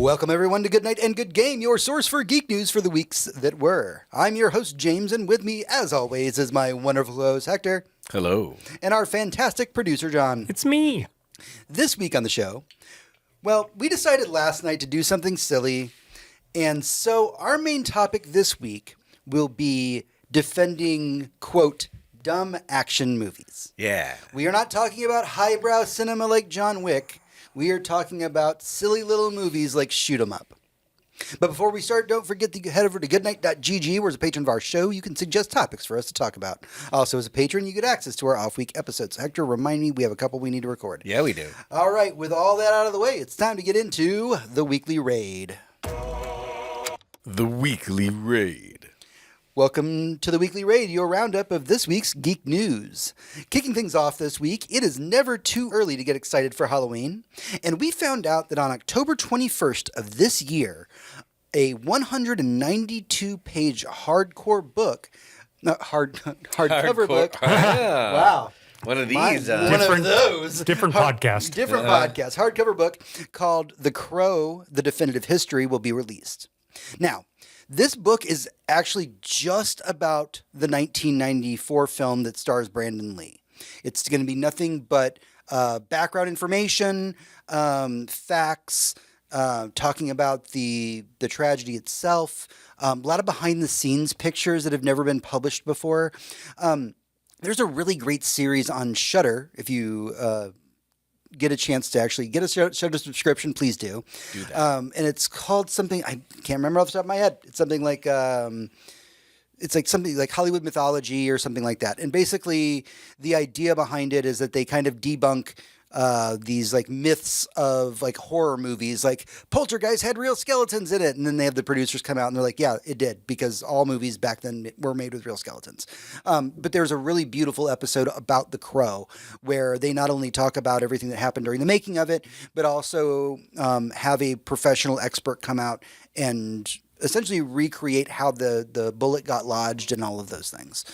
Welcome everyone to Good Night and Good Game, your source for geek news for the weeks that were. I'm your host James, and with me, as always, is my wonderful host Hector. Hello. And our fantastic producer John. It's me. This week on the show, well, we decided last night to do something silly, and so our main topic this week will be defending, quote, dumb action movies. Yeah. We are not talking about highbrow cinema like John Wick. We are talking about silly little movies like Shoot 'em Up. But before we start, don't forget to head over to goodnight.gg, where as a patron of our show, you can suggest topics for us to talk about. Also, as a patron, you get access to our off-week episodes. Hector, remind me, we have a couple we need to record. Yeah, we do. All right, with all that out of the way, it's time to get into the Weekly Raid. The Weekly Raid. Welcome to the Weekly Raid, your roundup of this week's geek news. Kicking things off this week, it is never too early to get excited for Halloween, and we found out that on October 21st of this year, a 192-page hardcover book. Wow. One of these. One of those. Different podcast. Different podcast. Hardcover book called The Crow, The Definitive History will be released. Now, this book is actually just about the 1994 film that stars Brandon Lee. It's going to be nothing but background information, facts, talking about the tragedy itself, a lot of behind-the-scenes pictures that have never been published before. There's a really great series on Shudder. If you get a chance to actually get a Shudder subscription, please do. Do that. And it's called something, I can't remember off the top of my head. It's something like, it's like something like Hollywood mythology or something like that. And basically the idea behind it is that they kind of debunk these like myths of like horror movies, like Poltergeist had real skeletons in it. And then they have the producers come out and they're like, yeah, it did, because all movies back then were made with real skeletons. But there's a really beautiful episode about The Crow where they not only talk about everything that happened during the making of it, but also have a professional expert come out and essentially recreate how the bullet got lodged and all of those things.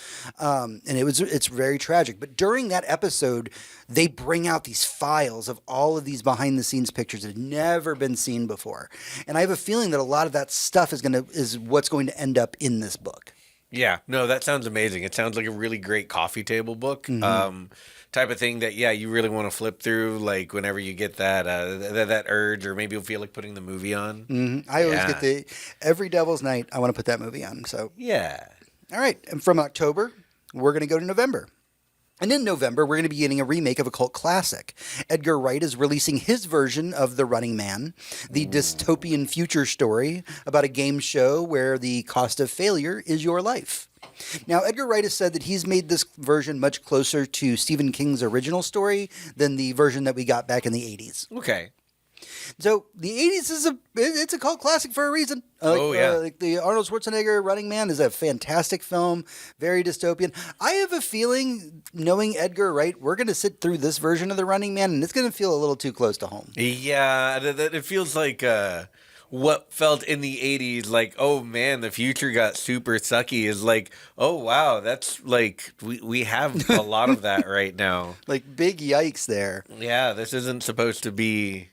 And it's very tragic. But during that episode, they bring out these files of all of these behind the scenes pictures that had never been seen before. And I have a feeling that a lot of that stuff is what's going to end up in this book. Yeah. No, that sounds amazing. It sounds like a really great coffee table book. Mm-hmm. Type of thing that, yeah, you really want to flip through, like, whenever you get that that urge, or maybe you'll feel like putting the movie on. Mm-hmm. I always get every Devil's Night, I want to put that movie on. So yeah. All right. And from October, we're going to go to November. And in November, we're going to be getting a remake of a cult classic. Edgar Wright is releasing his version of The Running Man, the dystopian future story about a game show where the cost of failure is your life. Now, Edgar Wright has said that he's made this version much closer to Stephen King's original story than the version that we got back in the 80s. Okay. So the 80s it's a cult classic for a reason. Like the Arnold Schwarzenegger Running Man is a fantastic film, very dystopian. I have a feeling, knowing Edgar Wright, we're going to sit through this version of The Running Man, and it's going to feel a little too close to home. Yeah, it feels like what felt in the 80s like, oh man, the future got super sucky, is like, oh wow, that's like, we have a lot of that right now. Like, big yikes there. Yeah, this isn't supposed to be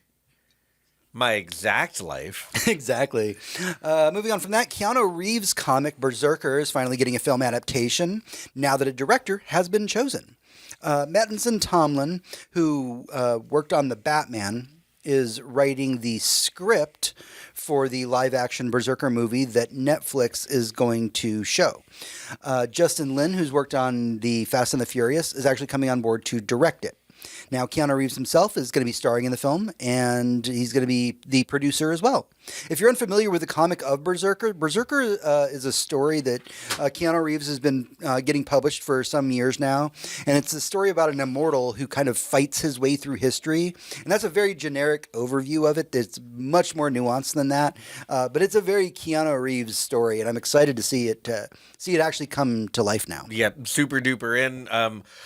my exact life. Exactly. Moving on from that, Keanu Reeves' comic Berserker is finally getting a film adaptation now that a director has been chosen. Mattinson Tomlin, who worked on The Batman, is writing the script for the live-action Berserker movie that Netflix is going to show. Justin Lin, who's worked on the Fast and the Furious, is actually coming on board to direct it. Now, Keanu Reeves himself is going to be starring in the film, and he's going to be the producer as well. If you're unfamiliar with the comic of Berserker, Berserker is a story that Keanu Reeves has been getting published for some years now, and it's a story about an immortal who kind of fights his way through history, and that's a very generic overview of it. It's much more nuanced than that, but it's a very Keanu Reeves story, and I'm excited to see it actually come to life now. Yeah, super duper in.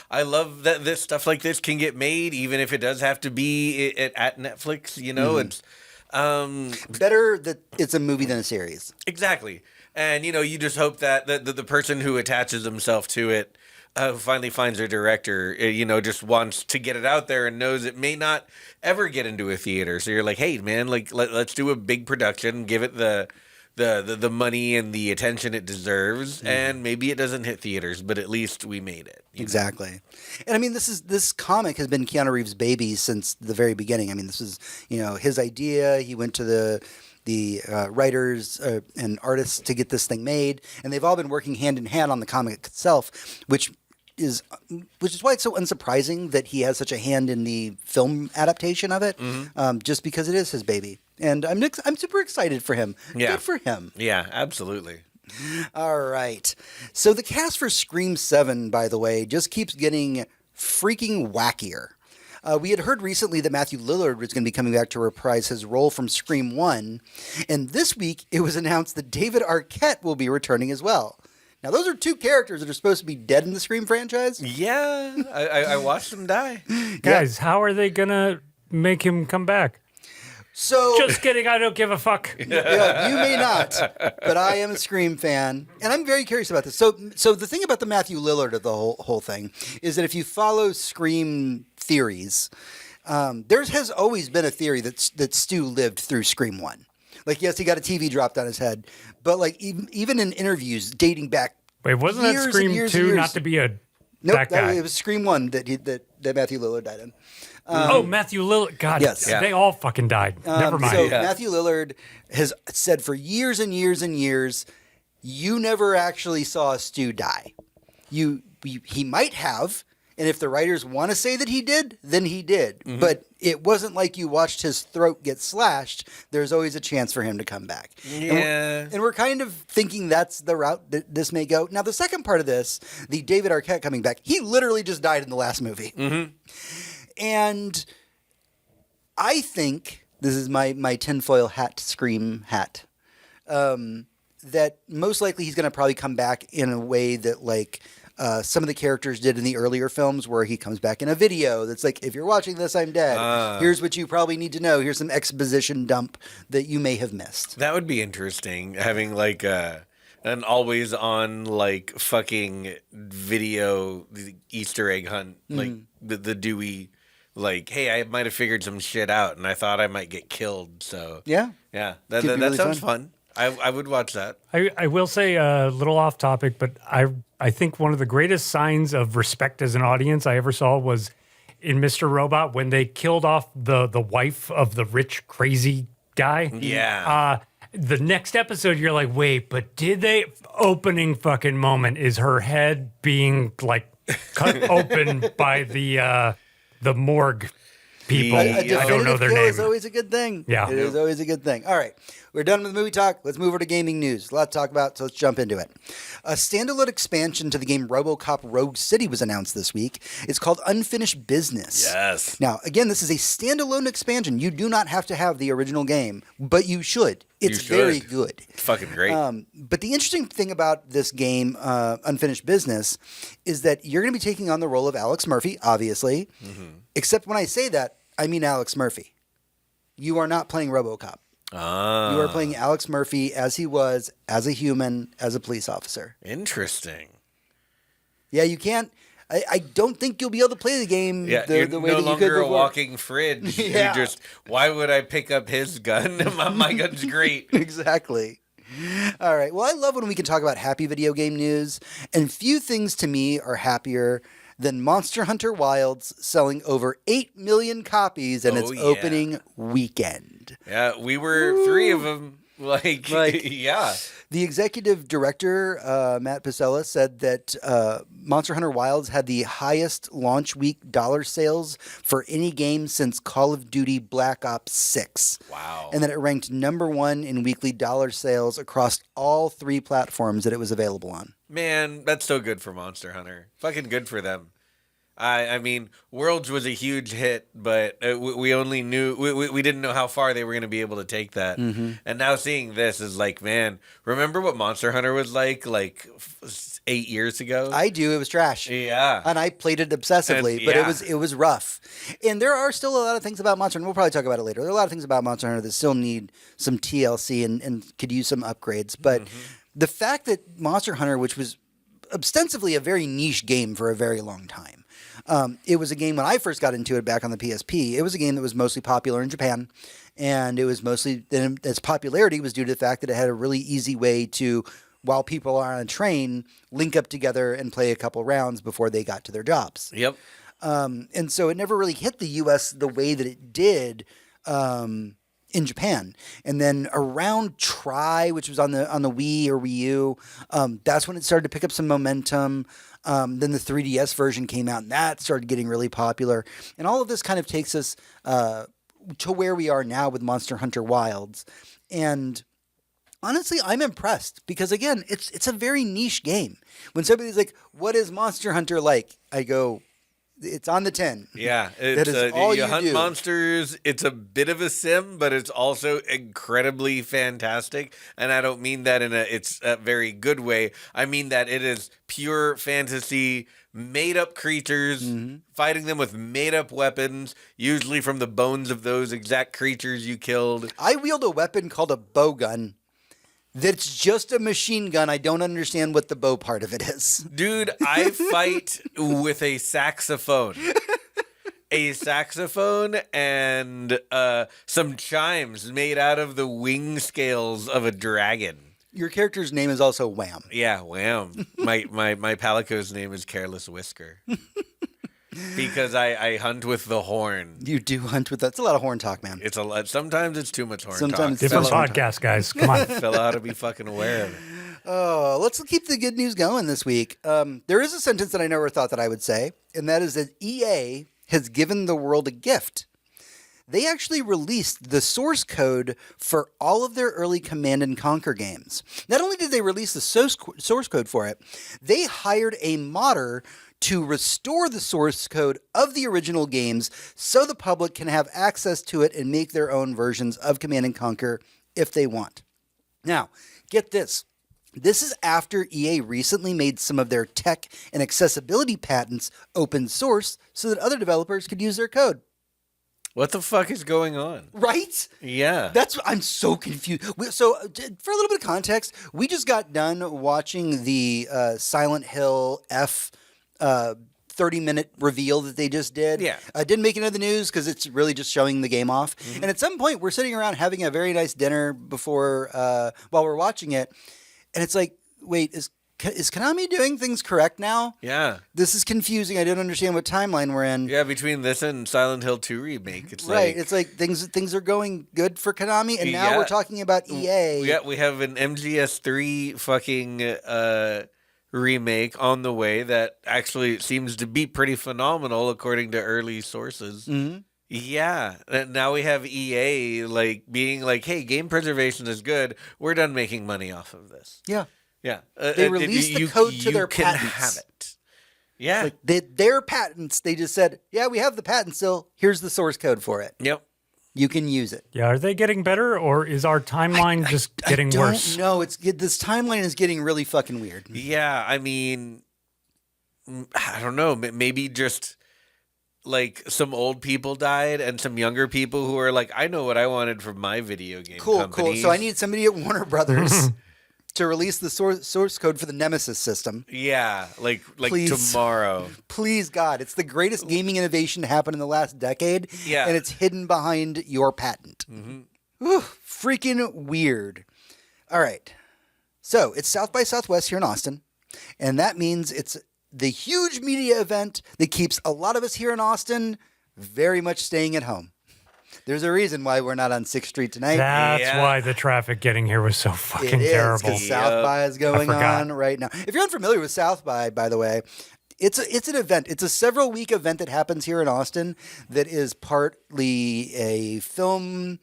I love that this stuff like this can get made, even if it does have to be at Netflix. You know, it's better that it's a movie than a series. Exactly. And, you know, you just hope that the person who attaches himself to it who finally finds her director, just wants to get it out there and knows it may not ever get into a theater. So you're like, hey, man, like let's do a big production, give it the money and the attention it deserves, and maybe it doesn't hit theaters, but at least we made it. Exactly. And I mean, this comic has been Keanu Reeves' baby since the very beginning. I mean, this was, his idea. He went to the writers and artists to get this thing made, and they've all been working hand in hand on the comic itself, which is why it's so unsurprising that he has such a hand in the film adaptation of it, just because it is his baby. And I'm super excited for him. Yeah. Good for him. Yeah, absolutely. All right. So the cast for Scream 7, by the way, just keeps getting freaking wackier. We had heard recently that Matthew Lillard was going to be coming back to reprise his role from Scream 1. And this week, it was announced that David Arquette will be returning as well. Now, those are two characters that are supposed to be dead in the Scream franchise. Yeah, I watched them die. Guys, how are they going to make him come back? So, just kidding, I don't give a fuck. Yeah, you may not, but I am a Scream fan, and I'm very curious about this. So the thing about the Matthew Lillard of the whole thing is that if you follow Scream theories, there has always been a theory that Stu lived through Scream 1. Like, yes, he got a TV dropped on his head, but like even in interviews dating back, wait, wasn't that Scream 2 not to be that guy? It was Scream 1 that Matthew Lillard died in. Matthew Lillard. God, yes. They all fucking died. Never mind. So Matthew Lillard has said for years and years and years, you never actually saw Stu die. He might have, and if the writers want to say that he did, then he did. Mm-hmm. But it wasn't like you watched his throat get slashed. There's always a chance for him to come back. Yeah. And we're kind of thinking that's the route that this may go. Now, the second part of this, the David Arquette coming back, he literally just died in the last movie. Mm-hmm. And I think, this is my tinfoil hat Scream hat, that most likely he's going to probably come back in a way that like some of the characters did in the earlier films, where he comes back in a video that's like, if you're watching this, I'm dead. Here's what you probably need to know. Here's some exposition dump that you may have missed. That would be interesting, having like an always on like fucking video Easter egg hunt, like the Dewey. Like, hey, I might have figured some shit out, and I thought I might get killed. So yeah, that really sounds fun. I would watch that. I will say a little off topic, but I think one of the greatest signs of respect as an audience I ever saw was in Mr. Robot when they killed off the wife of the rich crazy guy. Yeah. The next episode, you're like, wait, but did they? Opening fucking moment is her head being like cut open by the morgue people. A I don't know their kill name. is always a good thing. Yeah. It is always a good thing. All right. We're done with movie talk. Let's move over to gaming news. A lot to talk about, so let's jump into it. A standalone expansion to the game RoboCop Rogue City was announced this week. It's called Unfinished Business. Yes. Now, again, this is a standalone expansion. You do not have to have the original game, but you should. It's very good. It's fucking great. But the interesting thing about this game, Unfinished Business, is that you're going to be taking on the role of Alex Murphy, obviously. Mm-hmm. Except when I say that, I mean Alex Murphy. You are not playing RoboCop. You are playing Alex Murphy as he was, as a human, as a police officer. Interesting. Yeah, you can't. I don't think you'll be able to play the game the way you're that no you could longer a before. walking fridge. Yeah. You just, why would I pick up his gun? My gun's great. Exactly. All right. Well, I love when we can talk about happy video game news, and few things to me are happier than Monster Hunter Wilds selling over 8 million copies in its opening weekend. Yeah, we were 3 of them. Like yeah. The executive director, Matt Pacella, said that Monster Hunter Wilds had the highest launch week dollar sales for any game since Call of Duty Black Ops 6. Wow. And that it ranked number 1 in weekly dollar sales across all 3 platforms that it was available on. Man, that's so good for Monster Hunter. Fucking good for them. I mean, Worlds was a huge hit, but we only knew we didn't know how far they were going to be able to take that. Mm-hmm. And now seeing this is like, man, remember what Monster Hunter was like 8 years ago? I do. It was trash. Yeah, and I played it obsessively, but it was rough. And there are still a lot of things about Monster Hunter. We'll probably talk about it later. There are a lot of things about Monster Hunter that still need some TLC and could use some upgrades. But the fact that Monster Hunter, which was ostensibly a very niche game for a very long time. It was a game when I first got into it back on the PSP. It was a game that was mostly popular in Japan, and it was mostly its popularity was due to the fact that it had a really easy way to, while people are on a train, link up together and play a couple rounds before they got to their jobs. Yep. And so it never really hit the U.S. the way that it did in Japan. And then around Try, which was on the Wii or Wii U, that's when it started to pick up some momentum. Then the 3DS version came out, and that started getting really popular. And all of this kind of takes us to where we are now with Monster Hunter Wilds. And honestly, I'm impressed because, again, it's a very niche game. When somebody's like, what is Monster Hunter like? I go, it's on the 10. Yeah, that is all you hunt do. monsters. It's a bit of a sim, but it's also incredibly fantastic. And I don't mean that in a very good way. I mean that it is pure fantasy, made up creatures, fighting them with made up weapons, usually from the bones of those exact creatures you killed. I wield a weapon called a bow gun. That's just a machine gun. I don't understand what the bow part of it is. Dude, I fight with a saxophone. A saxophone and some chimes made out of the wing scales of a dragon. Your character's name is also Wham. Yeah, Wham. My Palico's name is Careless Whisker. Because I hunt with the horn. You do hunt with that. It's a lot of horn talk, man. It's a lot. Sometimes it's too much horn Sometimes talk. Different Fellow- podcast, guys. Come on. Fella ought to be fucking aware of it. Oh, let's keep the good news going this week. There is a sentence that I never thought that I would say, and that is that EA has given the world a gift. They actually released the source code for all of their early Command and Conquer games. Not only did they release the source code for it, they hired a modder to restore the source code of the original games so the public can have access to it and make their own versions of Command and Conquer if they want. Now, get this. This is after EA recently made some of their tech and accessibility patents open source so that other developers could use their code. What the fuck is going on? Right? Yeah. I'm so confused. So, for a little bit of context, we just got done watching the Silent Hill F 30-minute reveal that they just did. Yeah. Didn't make it into the news because it's really just showing the game off. And at some point, we're sitting around having a very nice dinner before while we're watching it, and it's like, wait, is Konami doing things correct now? Yeah. This is confusing. I don't understand what timeline we're in. Yeah, between this and Silent Hill 2 remake, it's Right. like... It's like things are going good for Konami, and now Yeah. we're talking about EA. Yeah, we have an MGS3 fucking remake on the way that actually seems to be pretty phenomenal according to early sources. Mhm. Yeah, and now we have EA like being like, "Hey, game preservation is good. We're done making money off of this." Yeah. Yeah, They released the code to their can patents. have it. Yeah. Like their patents, they just said, yeah, we have the patent still. Here's the source code for it. Yep. You can use it. Yeah, are they getting better or is our timeline just getting worse? No, this timeline is getting really fucking weird. Yeah, I mean, I don't know. Maybe just like some old people died and some younger people who are like, I know what I wanted from my video game Cool. companies. So I need somebody at Warner Brothers to release the source code for the Nemesis system. Yeah, like Please. tomorrow. Please, God, it's the greatest gaming innovation to happen in the last decade. Yeah. And it's hidden behind your patent. Whew, freaking weird. All right. So it's South by Southwest here in Austin. And that means it's the huge media event that keeps a lot of us here in Austin very much staying at home. There's a reason why we're not on 6th Street tonight. That's Yeah. why the traffic getting here was so fucking It is, terrible. because South by is going forgot. on right now. If you're unfamiliar with South by the way, it's an event. It's a several-week event that happens here in Austin that is partly a film.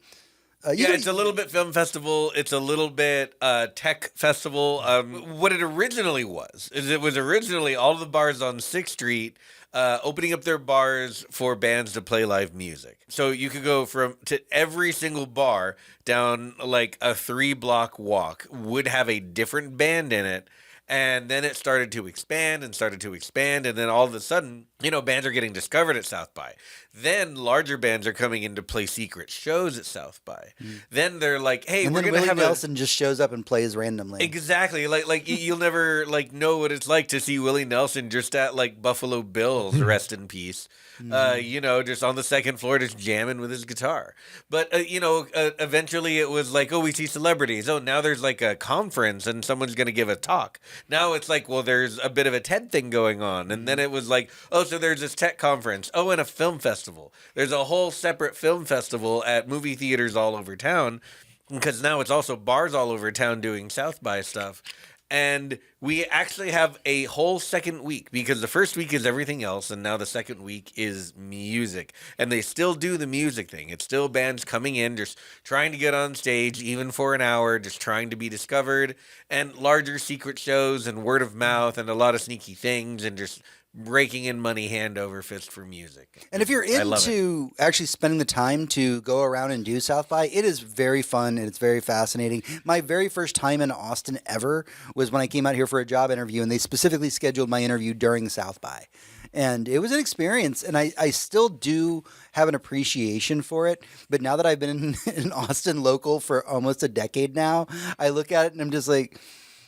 Yeah, it's a little bit film festival. It's a little bit tech festival. What it originally was is it was originally all the bars on 6th Street opening up their bars for bands to play live music. So you could go to every single bar down like a 3-block walk would have a different band in it. And then it started to expand and started to expand. And then all of a sudden, bands are getting discovered at South by. Then larger bands are coming in to play secret shows at South by. Then they're like, hey, And we're then going to Willie have Nelson just shows up and plays randomly. Exactly. You'll never know what it's like to see Willie Nelson just at Buffalo Bills, rest in peace. Just on the second floor, just jamming with his guitar. But eventually it was like, oh, we see celebrities. Oh, now there's a conference and someone's going to give a talk. Now it's like, well, there's a bit of a TED thing going on. And then it was like, oh, so there's this tech conference. Oh, and a film festival. There's a whole separate film festival at movie theaters all over town. Because now it's also bars all over town doing South by stuff. And we actually have a whole second week because the first week is everything else. And now the second week is music. And they still do the music thing. It's still bands coming in, just trying to get on stage, even for an hour, just trying to be discovered. And larger secret shows and word of mouth and a lot of sneaky things and just raking in money hand over fist for music. And if you're into actually spending the time to go around and do South by, it is very fun and it's very fascinating. My very first time in Austin ever was when I came out here for a job interview, and they specifically scheduled my interview during South by. And it was an experience, and I still do have an appreciation for it. But now that I've been in Austin local for almost a decade now, I look at it and I'm just like,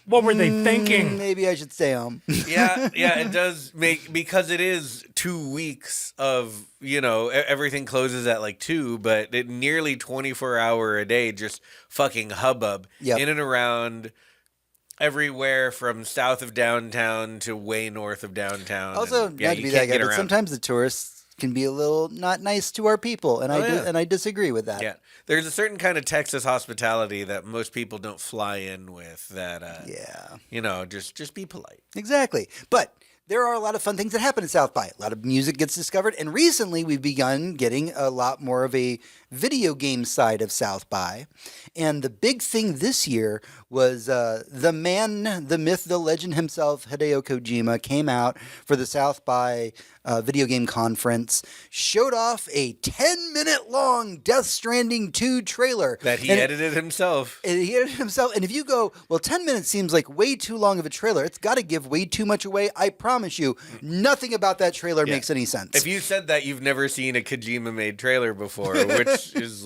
what were they thinking? Maybe I should stay home. Yeah, it does make, because it is 2 weeks of, everything closes at 2, but it nearly 24-hour a day, just fucking hubbub in and around everywhere from south of downtown to way north of downtown. Also, and, not to be that guy, but sometimes the tourists can be a little not nice to our people, and I disagree with that. Yeah, there's a certain kind of Texas hospitality that most people don't fly in with. That just be polite. Exactly, but there are a lot of fun things that happen at South by. A lot of music gets discovered, and recently we've begun getting a lot more of a video game side of South by. And the big thing this year was the man, the myth, the legend himself, Hideo Kojima, came out for the South by video game conference, showed off a 10-minute long Death Stranding 2 trailer. That he edited himself. And if you go, well, 10 minutes seems like way too long of a trailer. It's got to give way too much away. I promise you, nothing about that trailer makes any sense. If you said that, you've never seen a Kojima-made trailer before, which is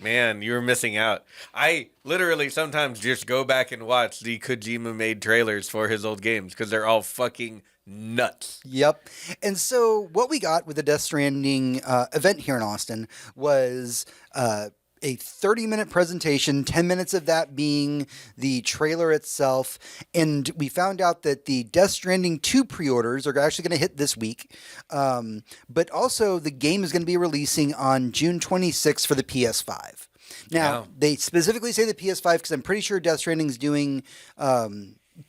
man, you're missing out. I literally sometimes just go back and watch the Kojima-made trailers for his old games because they're all fucking nuts. Yep. And so what we got with the Death Stranding event here in Austin was a 30-minute presentation, 10 minutes of that being the trailer itself. And we found out that the Death Stranding 2 pre-orders are actually going to hit this week. But also the game is going to be releasing on June 26th for the PS5. Now, they specifically say the PS5 because I'm pretty sure Death Stranding's doing...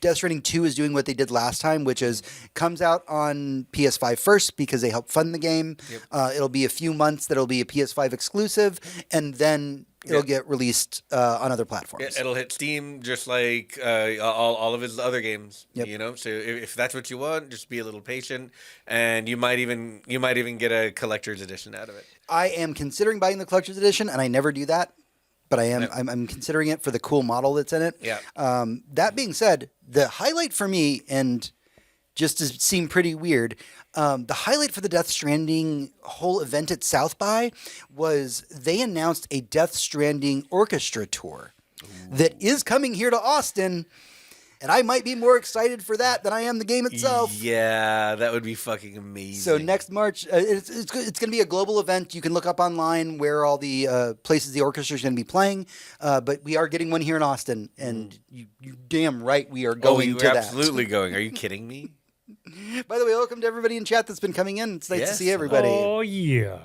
Death Stranding 2 is doing what they did last time, which is comes out on PS5 first because they help fund the game. Yep. It'll be a few months that it'll be a PS5 exclusive, and then it'll get released on other platforms. Yeah, it'll hit Steam just like all of his other games. Yep. So if that's what you want, just be a little patient, and you might even get a collector's edition out of it. I am considering buying the collector's edition, and I never do that. But I'm considering it for the cool model that's in it. Yeah. That being said, the highlight for me, and just to seem pretty weird, the highlight for the Death Stranding whole event at South by was they announced a Death Stranding orchestra tour that is coming here to Austin. And I might be more excited for that than I am the game itself. Yeah, that would be fucking amazing. So next March, it's going to be a global event. You can look up online where all the places the orchestra is going to be playing. But we are getting one here in Austin, and you damn right we are going to that. Absolutely going. Are you kidding me? By the way, welcome to everybody in chat that's been coming in. It's nice to see everybody. Oh, yeah.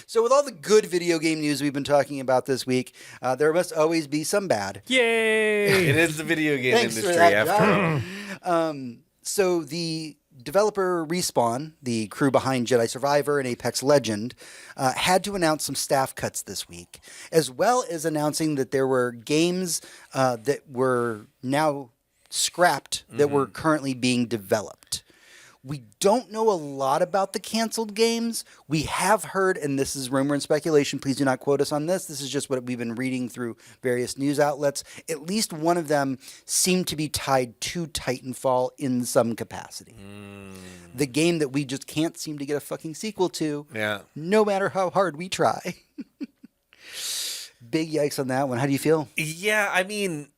So with all the good video game news we've been talking about this week, there must always be some bad. Yay! It is the video game Thanks industry for that, after all. So the developer Respawn, the crew behind Jedi Survivor and Apex Legend, had to announce some staff cuts this week, as well as announcing that there were games that were now scrapped that were currently being developed. We don't know a lot about the canceled games. We have heard, and this is rumor and speculation, please do not quote us on this. This is just what we've been reading through various news outlets. At least one of them seemed to be tied to Titanfall in some capacity. The game that we just can't seem to get a fucking sequel to, no matter how hard we try. Big yikes on that one. How do you feel? Yeah, I mean,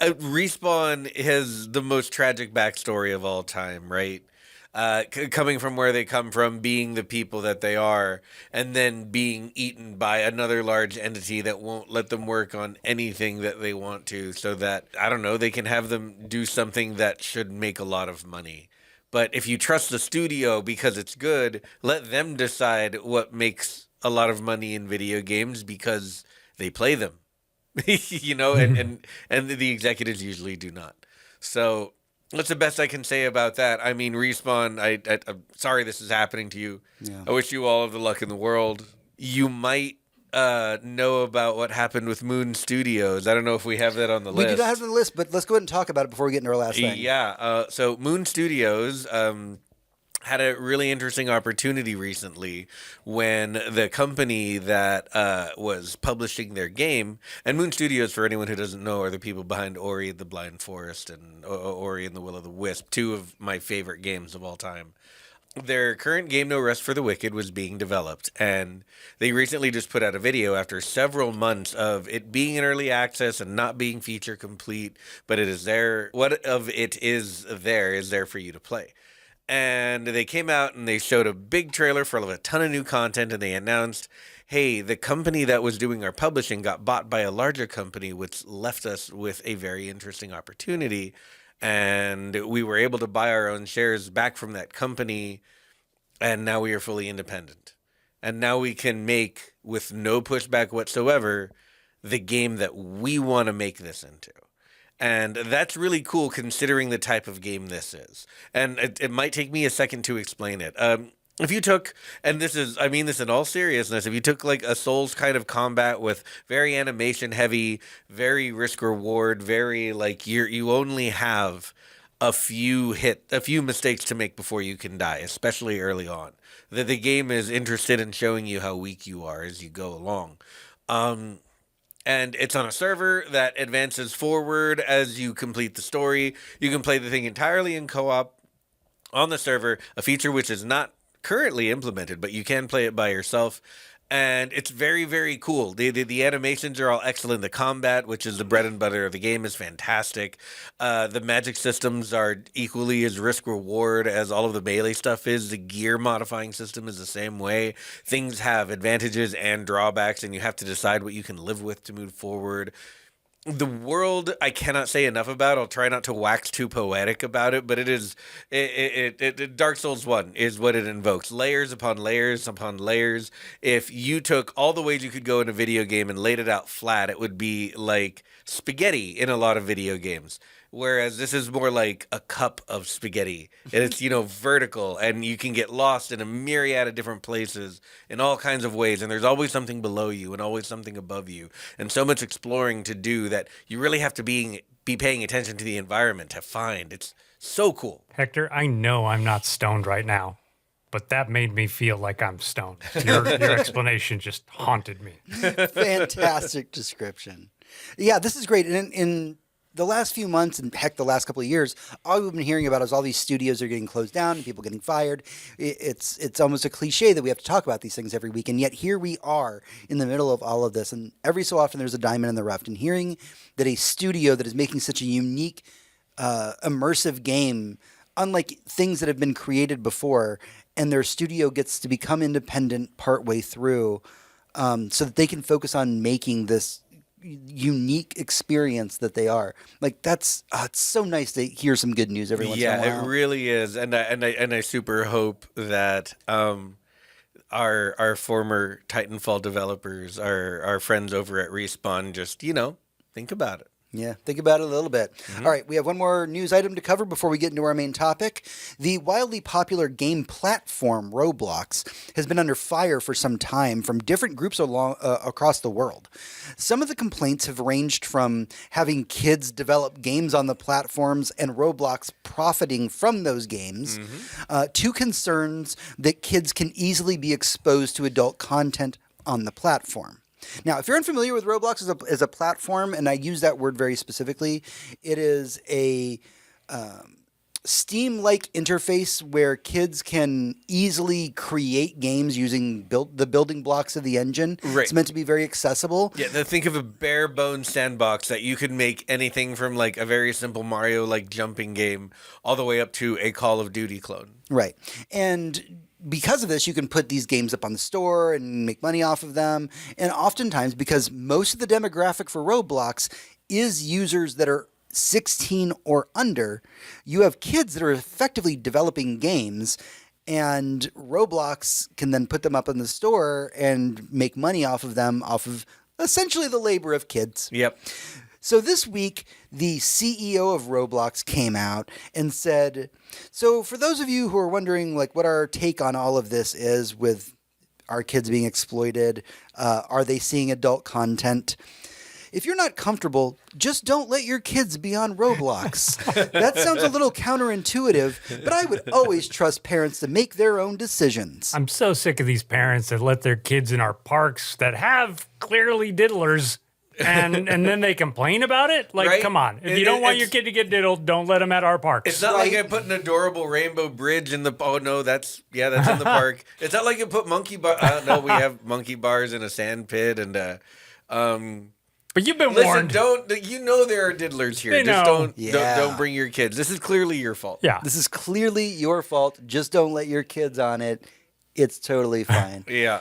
Respawn has the most tragic backstory of all time, right? Coming from where they come from, being the people that they are, and then being eaten by another large entity that won't let them work on anything that they want to, so that, I don't know, they can have them do something that should make a lot of money. But if you trust the studio because it's good, let them decide what makes a lot of money in video games because they play them. You know, and the executives usually do not. So that's the best I can say about that. I mean, Respawn, I'm sorry this is happening to you. Yeah. I wish you all of the luck in the world. You might know about what happened with Moon Studios. I don't know if we have that on the list. We do not have it on the list, but let's go ahead and talk about it before we get into our last thing. Yeah. So Moon Studios had a really interesting opportunity recently when the company that was publishing their game, and Moon Studios, for anyone who doesn't know, are the people behind Ori and the Blind Forest and Ori and the Will of the Wisp, two of my favorite games of all time. Their current game, No Rest for the Wicked, was being developed, and they recently just put out a video after several months of it being in early access and not being feature complete, but it is there. What of it is there for you to play. And they came out and they showed a big trailer full of a ton of new content, and they announced, hey, the company that was doing our publishing got bought by a larger company, which left us with a very interesting opportunity. And we were able to buy our own shares back from that company, and now we are fully independent. And now we can make, with no pushback whatsoever, the game that we want to make this into. And that's really cool considering the type of game this is. And it might take me a second to explain it. If you took, and I mean this in all seriousness, if you took like a Souls kind of combat with very animation heavy, very risk reward, very like you only have a few mistakes to make before you can die, especially early on. The game is interested in showing you how weak you are as you go along. And it's on a server that advances forward as you complete the story. You can play the thing entirely in co-op on the server, a feature which is not currently implemented, but you can play it by yourself. And it's very, very cool. The animations are all excellent. The combat, which is the bread and butter of the game, is fantastic. The magic systems are equally as risk-reward as all of the melee stuff is. The gear modifying system is the same way. Things have advantages and drawbacks, and you have to decide what you can live with to move forward. The world, I cannot say enough about. I'll try not to wax too poetic about it, but Dark Souls 1 is what it invokes. Layers upon layers upon layers. If you took all the ways you could go in a video game and laid it out flat, it would be like spaghetti in a lot of video games. Whereas this is more like a cup of spaghetti. And it's, vertical, and you can get lost in a myriad of different places in all kinds of ways. And there's always something below you and always something above you. And so much exploring to do that you really have to be paying attention to the environment to find. It's so cool. Hector, I know I'm not stoned right now, but that made me feel like I'm stoned. Your explanation just haunted me. Fantastic description. Yeah, this is great. And in the last few months, and heck, the last couple of years, all we've been hearing about is all these studios are getting closed down and people getting fired. It's almost a cliche that we have to talk about these things every week, and yet here we are in the middle of all of this, and every so often there's a diamond in the rough. And hearing that a studio that is making such a unique, immersive game, unlike things that have been created before, and their studio gets to become independent partway through, so that they can focus on making this unique experience that they are. Like it's so nice to hear some good news every once in a while. Yeah, it really is, and I super hope that our former Titanfall developers, our friends over at Respawn, just think about it. Yeah, think about it a little bit. All right, we have one more news item to cover before we get into our main topic. The wildly popular game platform Roblox has been under fire for some time from different groups across the world. Some of the complaints have ranged from having kids develop games on the platforms and Roblox profiting from those games, to concerns that kids can easily be exposed to adult content on the platform. Now, if you're unfamiliar with Roblox as a platform, and I use that word very specifically, it is a Steam-like interface where kids can easily create games using the building blocks of the engine. Right. It's meant to be very accessible. Yeah, think of a bare bones sandbox that you could make anything from like a very simple Mario like jumping game all the way up to a Call of Duty clone. Right. And because of this, you can put these games up on the store and make money off of them. And oftentimes, because most of the demographic for Roblox is users that are 16 or under, you have kids that are effectively developing games, and Roblox can then put them up in the store and make money off of them, off of essentially the labor of kids. Yep. So this week, the CEO of Roblox came out and said, so for those of you who are wondering like what our take on all of this is with our kids being exploited, are they seeing adult content? If you're not comfortable, just don't let your kids be on Roblox. That sounds a little counterintuitive, but I would always trust parents to make their own decisions. I'm so sick of these parents that let their kids in our parks that have clearly diddlers. And then they complain about it? Like, Right? come on. If you don't want your kid to get diddled, don't let him at our parks. It's not like I put an adorable rainbow bridge in the. Oh no, that's in the park. It's not like you put monkey bar. No, we have monkey bars in a sand pit and. But you've been Listen, warned. there are diddlers here. They Just know. don't bring your kids. This is clearly your fault. Yeah. This is clearly your fault. Just don't let your kids on it. It's totally fine. Yeah.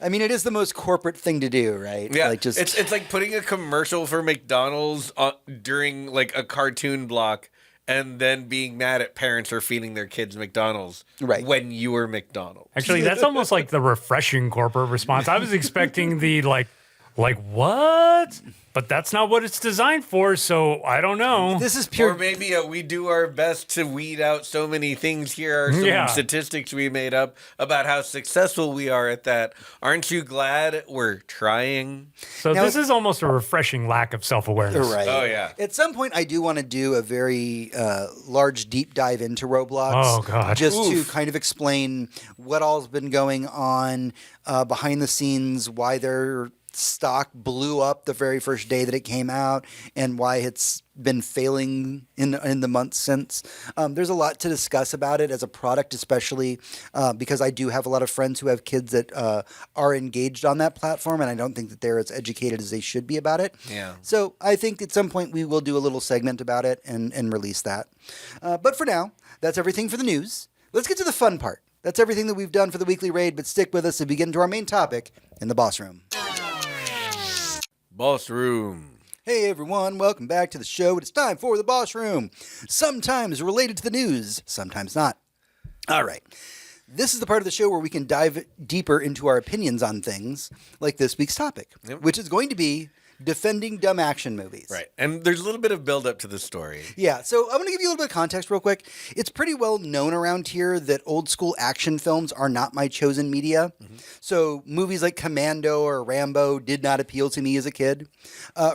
I mean, it is the most corporate thing to do, right? Yeah, Like just it's like putting a commercial for McDonald's during like a cartoon block, and then being mad at parents for feeding their kids McDonald's Right. when you were McDonald's. Actually, that's almost like the refreshing corporate response. I was expecting the like what? But that's not what it's designed for, so I don't know. this is pure. Or maybe we do our best to weed out so many things. Here are some statistics we made up about how successful we are at that. Aren't you glad we're trying? So Now, this is almost a refreshing lack of self-awareness. Right. Oh, yeah. At some point, I do want to do a very large deep dive into Roblox. Oh, God. Just to kind of explain what all's been going on behind the scenes, why their stock blew up the very first day that it came out, and why it's been failing in the months since. There's a lot to discuss about it as a product, especially because I do have a lot of friends who have kids that are engaged on that platform, and I don't think that they're as educated as they should be about it. Yeah. So I think at some point we will do a little segment about it and release that. But for now, that's everything for the news. Let's get to the fun part. That's everything that we've done for the weekly raid, but stick with us as we get into our main topic in the boss room. Boss room. Hey everyone, welcome back to the show. It's time for the boss room. Sometimes related to the news, sometimes not. All right. This is the part of the show where we can dive deeper into our opinions on things, like this week's topic, which is going to be defending dumb action movies. Right. And there's a little bit of build up to the story. Yeah, so I'm going to give you a little bit of context real quick. It's pretty well known around here that old school action films are not my chosen media. Mm-hmm. So movies like Commando or Rambo did not appeal to me as a kid.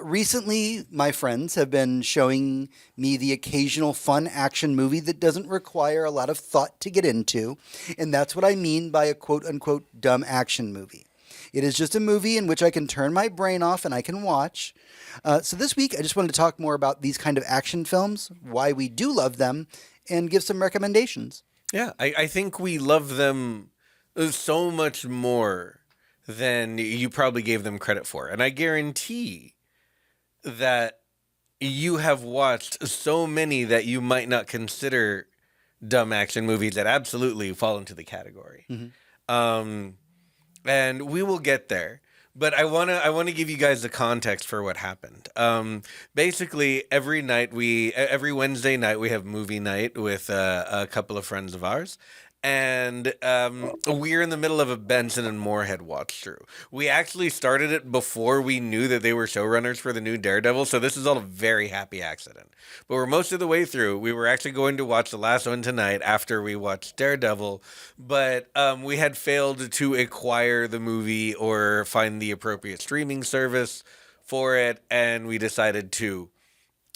Recently, my friends have been showing me the occasional fun action movie that doesn't require a lot of thought to get into. And that's what I mean by a quote-unquote dumb action movie. It is just a movie in which I can turn my brain off and I can watch. So this week, I just wanted to talk more about these kind of action films, why we do love them, and give some recommendations. Yeah, I think we love them so much more than you probably gave them credit for. And I guarantee that you have watched so many that you might not consider dumb action movies that absolutely fall into the category. Mm-hmm. And we will get there. But I wanna give you guys the context for what happened. Basically, every Wednesday night we have movie night with a couple of friends of ours, and we're in the middle of a Benson and Moorhead watch through. We actually started it before we knew that they were showrunners for the new Daredevil, so this is all a very happy accident. But we're most of the way through. We were actually going to watch the last one tonight after we watched Daredevil, but we had failed to acquire the movie or find the appropriate streaming service for it, and we decided to,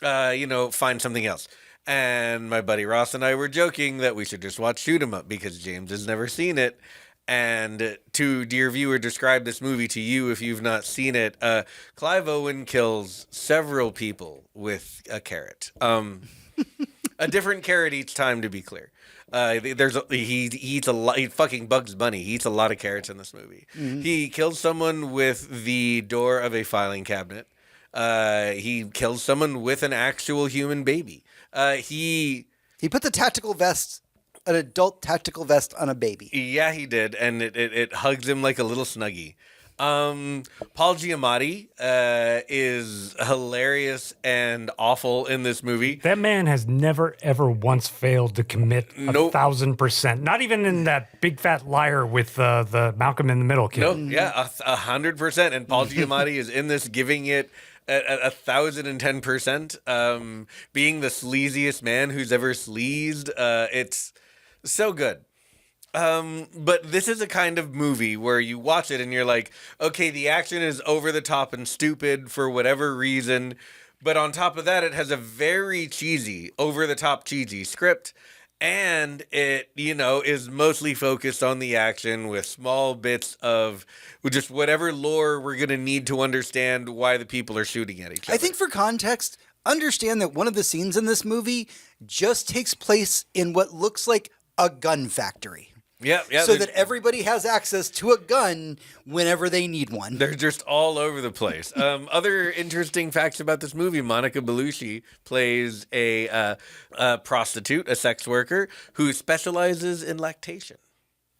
find something else. And my buddy Ross and I were joking that we should just watch Shoot 'Em Up because James has never seen it. And to dear viewer, describe this movie to you if you've not seen it. Clive Owen kills several people with a carrot. A different carrot each time, to be clear. He eats a lot. He fucking Bugs Bunny. He eats a lot of carrots in this movie. Mm-hmm. He kills someone with the door of a filing cabinet. He kills someone with an actual human baby. He put the tactical vest, an adult tactical vest, on a baby. Yeah, he did, and it hugs him like a little snuggie. Paul Giamatti is hilarious and awful in this movie. That man has never, ever once failed to commit 1,000%. Not even in that Big Fat Liar with the Malcolm in the Middle kid. No, yeah, 100%. And Paul Giamatti is in this giving it 1,010%. Being the sleaziest man who's ever sleazed. It's so good. But this is a kind of movie where you watch it and you're like, okay, the action is over the top and stupid for whatever reason. But on top of that, it has a very cheesy, over the top cheesy script. And it, is mostly focused on the action with small bits of just whatever lore we're going to need to understand why the people are shooting at each other. I think for context, understand that one of the scenes in this movie just takes place in what looks like a gun factory. Yeah. So that everybody has access to a gun whenever they need one. They're just all over the place. Other interesting facts about this movie: Monica Bellucci plays a prostitute, a sex worker who specializes in lactation,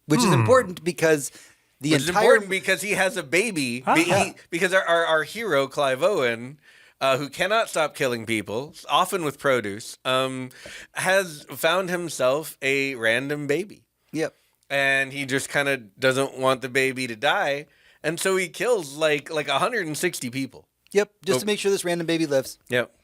which is important because because he has a baby. Because our hero Clive Owen, who cannot stop killing people, often with produce, has found himself a random baby. Yep. And he just kind of doesn't want the baby to die. And so he kills like 160 people. Yep. Just to make sure this random baby lives. Yep.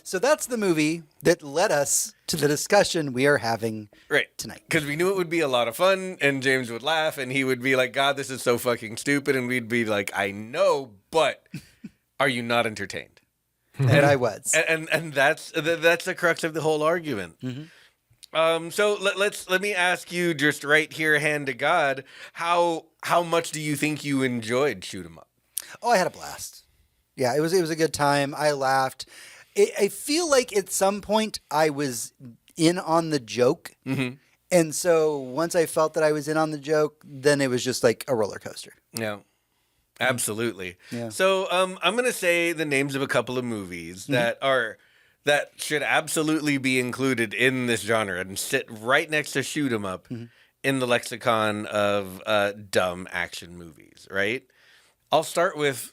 So that's the movie that led us to the discussion we are having tonight. Because we knew it would be a lot of fun, and James would laugh, and he would be like, God, this is so fucking stupid. And we'd be like, I know, but are you not entertained? And I was. And that's the crux of the whole argument. Mm-hmm. So let me ask you just right here, hand to God, how much do you think you enjoyed Shoot 'Em Up? Oh, I had a blast. Yeah, it was a good time. I laughed. I feel like at some point I was in on the joke. Mm-hmm. And so once I felt that I was in on the joke, then it was just like a roller coaster. Yeah. Absolutely. Yeah. So I'm going to say the names of a couple of movies that should absolutely be included in this genre and sit right next to Shoot 'Em Up in the lexicon of dumb action movies, right? I'll start with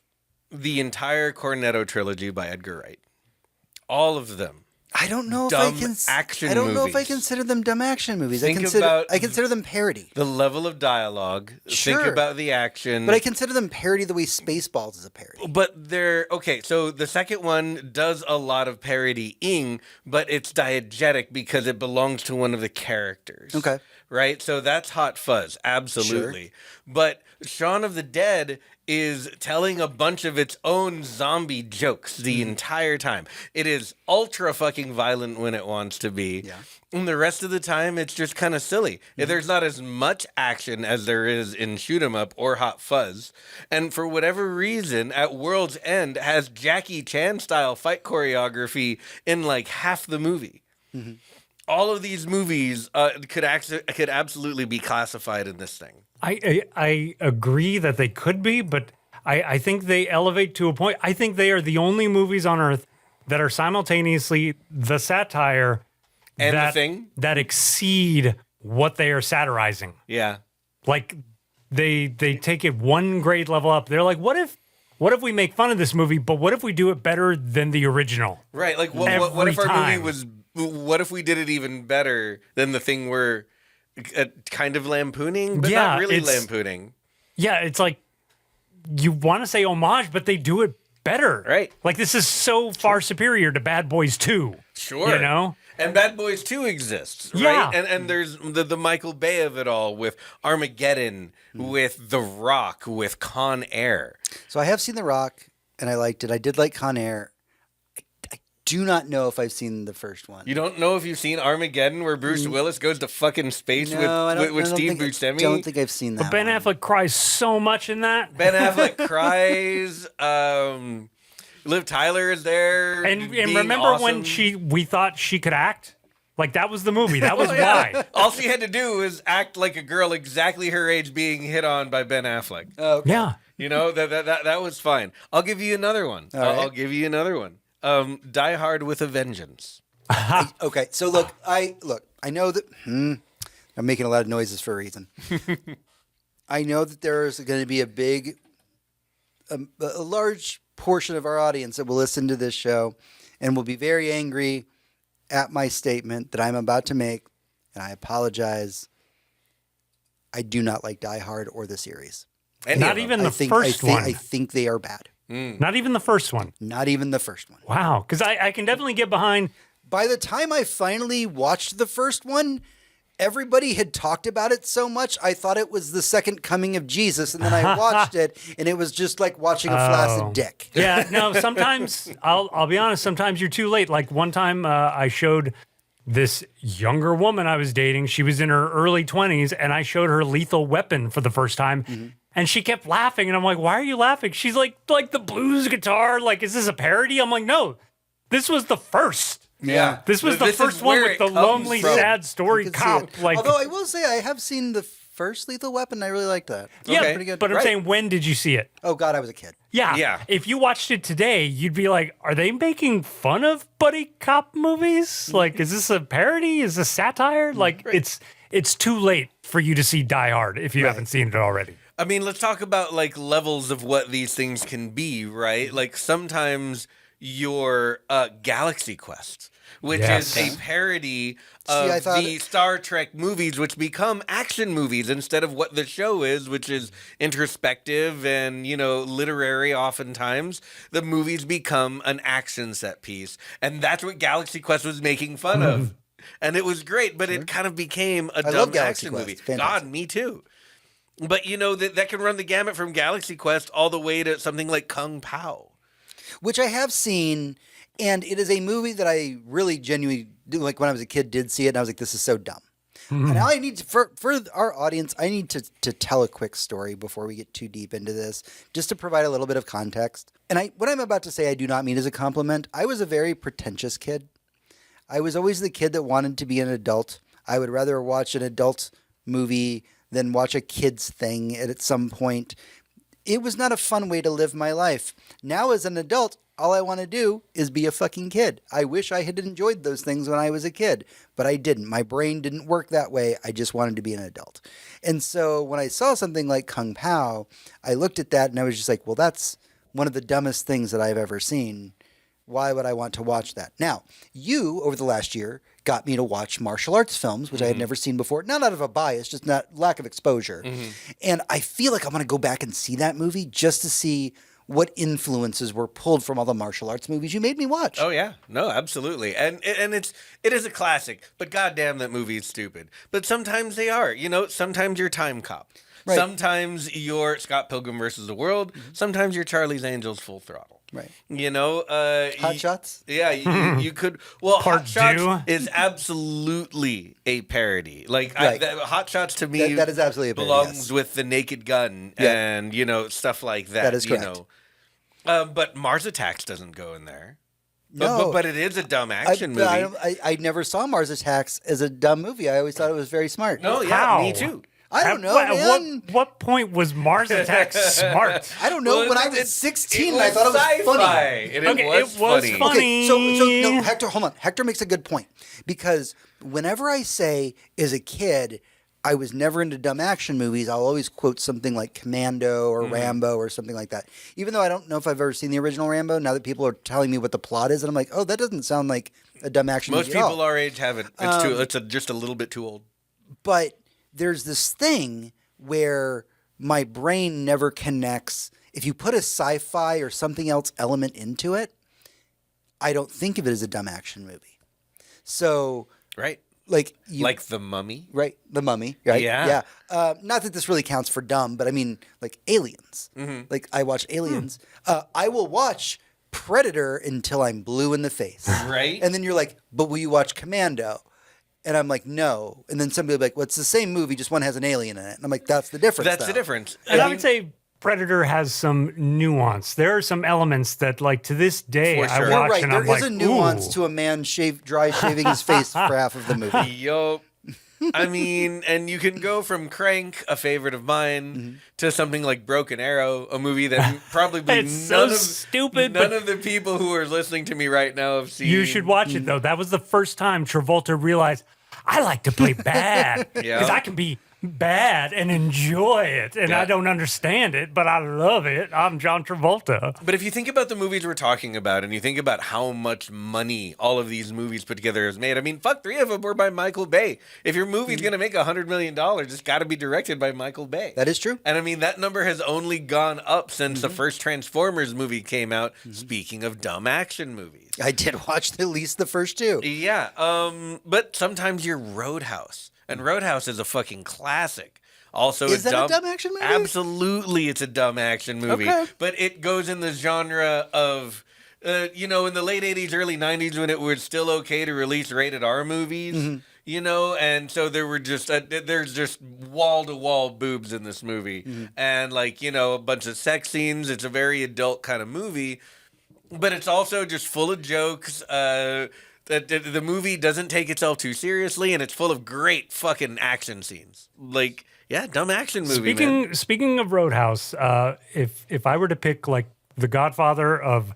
the entire Cornetto trilogy by Edgar Wright. All of them. I don't know dumb if I can. Action I don't know if I movies. consider them dumb action movies. Think I about consider them parody. The level of dialogue. Sure. Think about the action. But I consider them parody the way Spaceballs is a parody. But they're okay. So the second one does a lot of parodying, but it's diegetic because it belongs to one of the characters. Okay. Right? So that's Hot Fuzz. Absolutely. Sure. But Shaun of the Dead is telling a bunch of its own zombie jokes the entire time. It is ultra fucking violent when it wants to be. Yeah. And the rest of the time, it's just kind of silly. There's not as much action as there is in Shoot 'Em Up or Hot Fuzz. And for whatever reason, at World's End has Jackie Chan style fight choreography in like half the movie. Mm-hmm. All of these movies could absolutely be classified in this thing. I agree that they could be, but I think they elevate to a point. I think they are the only movies on Earth that are simultaneously the satire and the thing that exceed what they are satirizing. Yeah. Like they take it one grade level up. They're like, what if we make fun of this movie, but what if we do it better than the original? Right. Like what if our movie was, what if we did it even better than the thing we're kind of lampooning, but Yeah, not really it's- lampooning. Yeah, it's like you want to say homage, but they do it better. Right. Like this is so far superior to Bad Boys 2. Sure. You know? And Bad Boys 2 exists, right? Yeah. And there's the Michael Bay of it all with Armageddon, with The Rock, with Con Air. So I have seen The Rock, and I liked it. I did like Con Air. I do not know if I've seen the first one. You don't know if you've seen Armageddon, where Bruce Willis goes to fucking space No, I don't- with I don't Steve think- Buscemi? I don't think I've seen that. But Ben one. Affleck cries so much in that. Ben Affleck cries. Liv Tyler is there. And being remember when awesome. we thought she could act? Like that was the movie. That was why. All she had to do was act like a girl exactly her age being hit on by Ben Affleck. Okay. Yeah. You know, that was fine. I'll give you another one. right. I'll give you another one. Die Hard with a Vengeance. Okay. So look, I know that I'm making a lot of noises for a reason. I know that there's going to be a large portion of our audience that will listen to this show and will be very angry at my statement that I'm about to make, and I apologize. I do not like Die Hard or the series. Any Not of them. even the first I one. think they are bad. Not even the first one. Not even the first one. Wow. Because I can definitely get behind. By the time I finally watched the first one, everybody had talked about it so much, I thought it was the second coming of Jesus, and then I watched it, and it was just like watching a flaccid dick. Yeah. No. Sometimes I'll be honest. Sometimes you're too late. Like one time I showed this younger woman I was dating. She was in her early 20s, and I showed her Lethal Weapon for the first time. And she kept laughing, and I'm like, "Why are you laughing?" She's like the blues guitar. Like, is this a parody? I'm like, "No, this was the first. Yeah. This was the This is first one where with it the comes lonely, from. sad story You can see cop." it. Like, Although I will say I have seen the first Lethal Weapon. I really liked that. yeah, Okay. Pretty good. but I'm Right. saying, when did you see it? Oh God, I was a kid. Yeah. Yeah. If you watched it today, you'd be like, are they making fun of buddy cop movies? Like, is this a parody? Is this satire? Like, it's too late for you to see Die Hard if you haven't seen it already. I mean, let's talk about like levels of what these things can be, right? Like sometimes your Galaxy Quest, which Yes. is a parody of I thought- the Star Trek movies, which become action movies instead of what the show is, which is introspective and, you know, literary oftentimes. The movies become an action set piece. And that's what Galaxy Quest was making fun of. And it was great, but it kind of became a love dumb Galaxy action Quest. movie. Fantastic. God, me too. But you know that can run the gamut from Galaxy Quest all the way to something like Kung Pao. Which I have seen, and it is a movie that I really genuinely like. When I was a kid, did see it, and I was like, "This is so dumb." And now I need to, for our audience, I need to tell a quick story before we get too deep into this, just to provide a little bit of context. And what I'm about to say, I do not mean as a compliment. I was a very pretentious kid. I was always the kid that wanted to be an adult. I would rather watch an adult movie than watch a kid's thing at some point. It was not a fun way to live my life. Now as an adult, all I want to do is be a fucking kid. I wish I had enjoyed those things when I was a kid, but I didn't. My brain didn't work that way. I just wanted to be an adult. And so when I saw something like Kung Pao, I looked at that and I was just like, well, that's one of the dumbest things that I've ever seen. Why would I want to watch that? Now, you, over the last year, got me to watch martial arts films, which I had never seen before. Not out of a bias, just not lack of exposure. And I feel like I want to go back and see that movie just to see what influences were pulled from all the martial arts movies you made me watch. Oh yeah, no, absolutely, and it is a classic. But goddamn, that movie is stupid. But sometimes they are. You know, sometimes you're Time Cop. Right. Sometimes you're Scott Pilgrim versus the World. Sometimes you're Charlie's Angels Full Throttle. Right. You know, Hot Shots? Yeah, you could. Well, Part Hot Shots two. is absolutely a parody. Like Right. Hot Shots to me, That is absolutely a parody, belongs yes. with the Naked Gun Yeah. and you know stuff like that. That is you correct. know, but Mars Attacks doesn't go in there. No. But it is a dumb action movie. I never saw Mars Attacks as a dumb movie. I always thought it was very smart. No, yeah, How? me too. I don't know, At man. what point was Mars Attacks smart? I don't know. Well, When I was 16, I thought it was funny. And Okay, it was it was funny. funny. Okay, so no, Hector, hold on. Hector makes a good point because whenever I say as a kid I was never into dumb action movies, I'll always quote something like Commando or Rambo or something like that. Even though I don't know if I've ever seen the original Rambo, now that people are telling me what the plot is, and I'm like, oh, that doesn't sound like a dumb action Most movie at all. people our age haven't. It's just a little bit too old. But there's this thing where my brain never connects. If you put a sci-fi or something else element into it, I don't think of it as a dumb action movie. So, Right. like The Mummy. right, The Mummy, right? Yeah. Not that this really counts for dumb, but I mean, like Aliens. Like I watch Aliens. I will watch Predator until I'm blue in the face. Right. And then you're like, but will you watch Commando? And I'm like, no. And then somebody will be like, well, it's the same movie, just one has an alien in it. And I'm like, that's the difference. That's the difference. And I would say Predator has some nuance. There are some elements that, like, to this day, For sure. I You're watch right. and There I'm is like, a nuance ooh. to a man dry shaving his face for half of the movie. Yo. I mean, and you can go from Crank, a favorite of mine, to something like Broken Arrow, a movie that probably It's so stupid, none but- of the people who are listening to me right now have seen. You should watch it, though. That was the first time Travolta realized, I like to play bad. Yeah. Because I can be bad and enjoy it. And Yeah. I don't understand it, but I love it. I'm John Travolta. But if you think about the movies we're talking about, and you think about how much money all of these movies put together has made, I mean, fuck, 3 of them were by Michael Bay. If your movie's going to make $100 million, it's got to be directed by Michael Bay. That is true. And I mean, that number has only gone up since the first Transformers movie came out. Speaking of dumb action movies. I did watch at least the first two. Yeah, but sometimes you're Roadhouse. And Roadhouse is a fucking classic. Also, Is that a dumb action movie? Absolutely, it's a dumb action movie. Okay. But it goes in the genre of, in the late 80s, early 90s, when it was still okay to release rated R movies, and so there were just, there's just wall-to-wall boobs in this movie. And, a bunch of sex scenes. It's a very adult kind of movie. But it's also just full of jokes. The movie doesn't take itself too seriously, and it's full of great fucking action scenes. Dumb action movie, man. Speaking of Roadhouse, if I were to pick like the Godfather of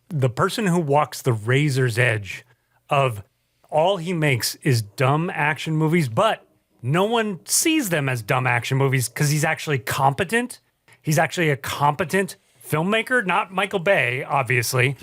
the person who walks the razor's edge of all he makes is dumb action movies, but no one sees them as dumb action movies because he's actually competent. He's actually a competent filmmaker, not Michael Bay, obviously.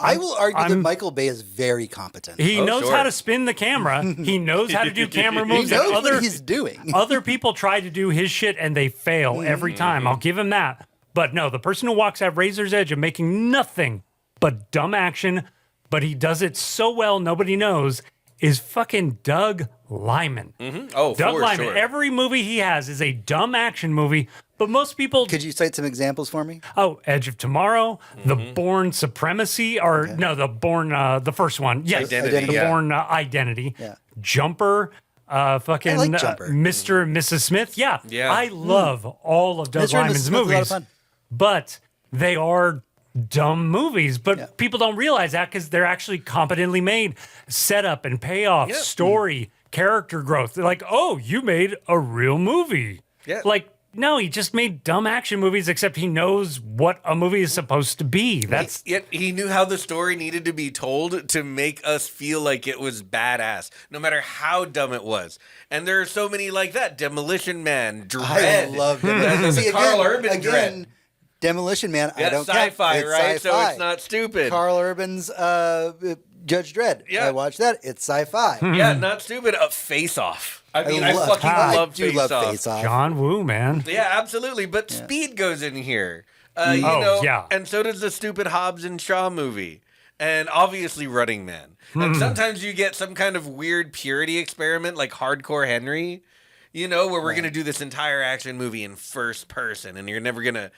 I will argue that Michael Bay is very competent. He knows sure. how to spin the camera. He knows how to do camera He moves. knows and what he's doing. other people try to do his shit and they fail every time. I'll give him that. But no, the person who walks that razor's edge of making nothing but dumb action, but he does it so well nobody knows, is fucking Doug Liman. Oh, Doug for Liman. sure. Every movie he has is a dumb action movie, but most people. Could you cite some examples for me? Oh, Edge of Tomorrow, The Bourne Supremacy, or no, the Bourne, the first one. Yes, Identity, the yeah. Bourne Identity. Yeah. Jumper, fucking I like Jumper. Mr. and Mrs. Smith. Yeah, Yeah. I love all of Doug Mr. and Mrs. Liman's Smith is a lot of movies, fun. but they are dumb movies. But people don't realize that because they're actually competently made. Setup and payoff, Yeah. story, character growth. They're like, oh, you made a real movie. Yeah. Like, no, he just made dumb action movies, except he knows what a movie is supposed to be. That's Yet he knew how the story needed to be told to make us feel like it was badass, no matter how dumb it was. And there are so many like that. Demolition Man, Dread. I love Demolition. The See, Carl Urban Dread. again, Demolition Man. I That's don't sci-fi, count. It's right? So sci-fi. it's not stupid. Carl Urban's Judge Dredd. Yeah. I watched that. It's sci-fi. Yeah, not stupid. Face Off. I mean, I love- fucking I love do Face love Off. Face Off. John Woo, man. Yeah, absolutely. But Speed goes in here. Yeah. And so does the stupid Hobbs and Shaw movie. And obviously Running Man. And sometimes you get some kind of weird purity experiment like Hardcore Henry, where we're going to do this entire action movie in first person and you're never going to,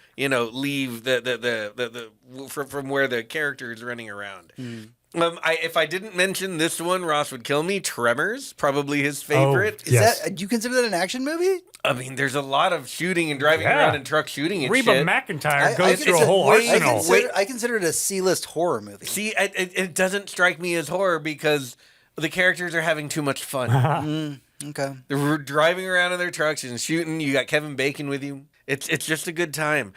leave the from where the character is running around. If I didn't mention this one, Ross would kill me. Tremors, probably his favorite. Is Yes. that? Do you consider that an action movie? I mean, there's a lot of shooting and driving Yeah. around in truck shooting and Reba shit. McEntire I goes through a consider- whole wait, arsenal. I consider it a C-list horror movie. See, it doesn't strike me as horror because the characters are having too much fun. Okay. They're driving around in their trucks and shooting. You got Kevin Bacon with you. It's just a good time.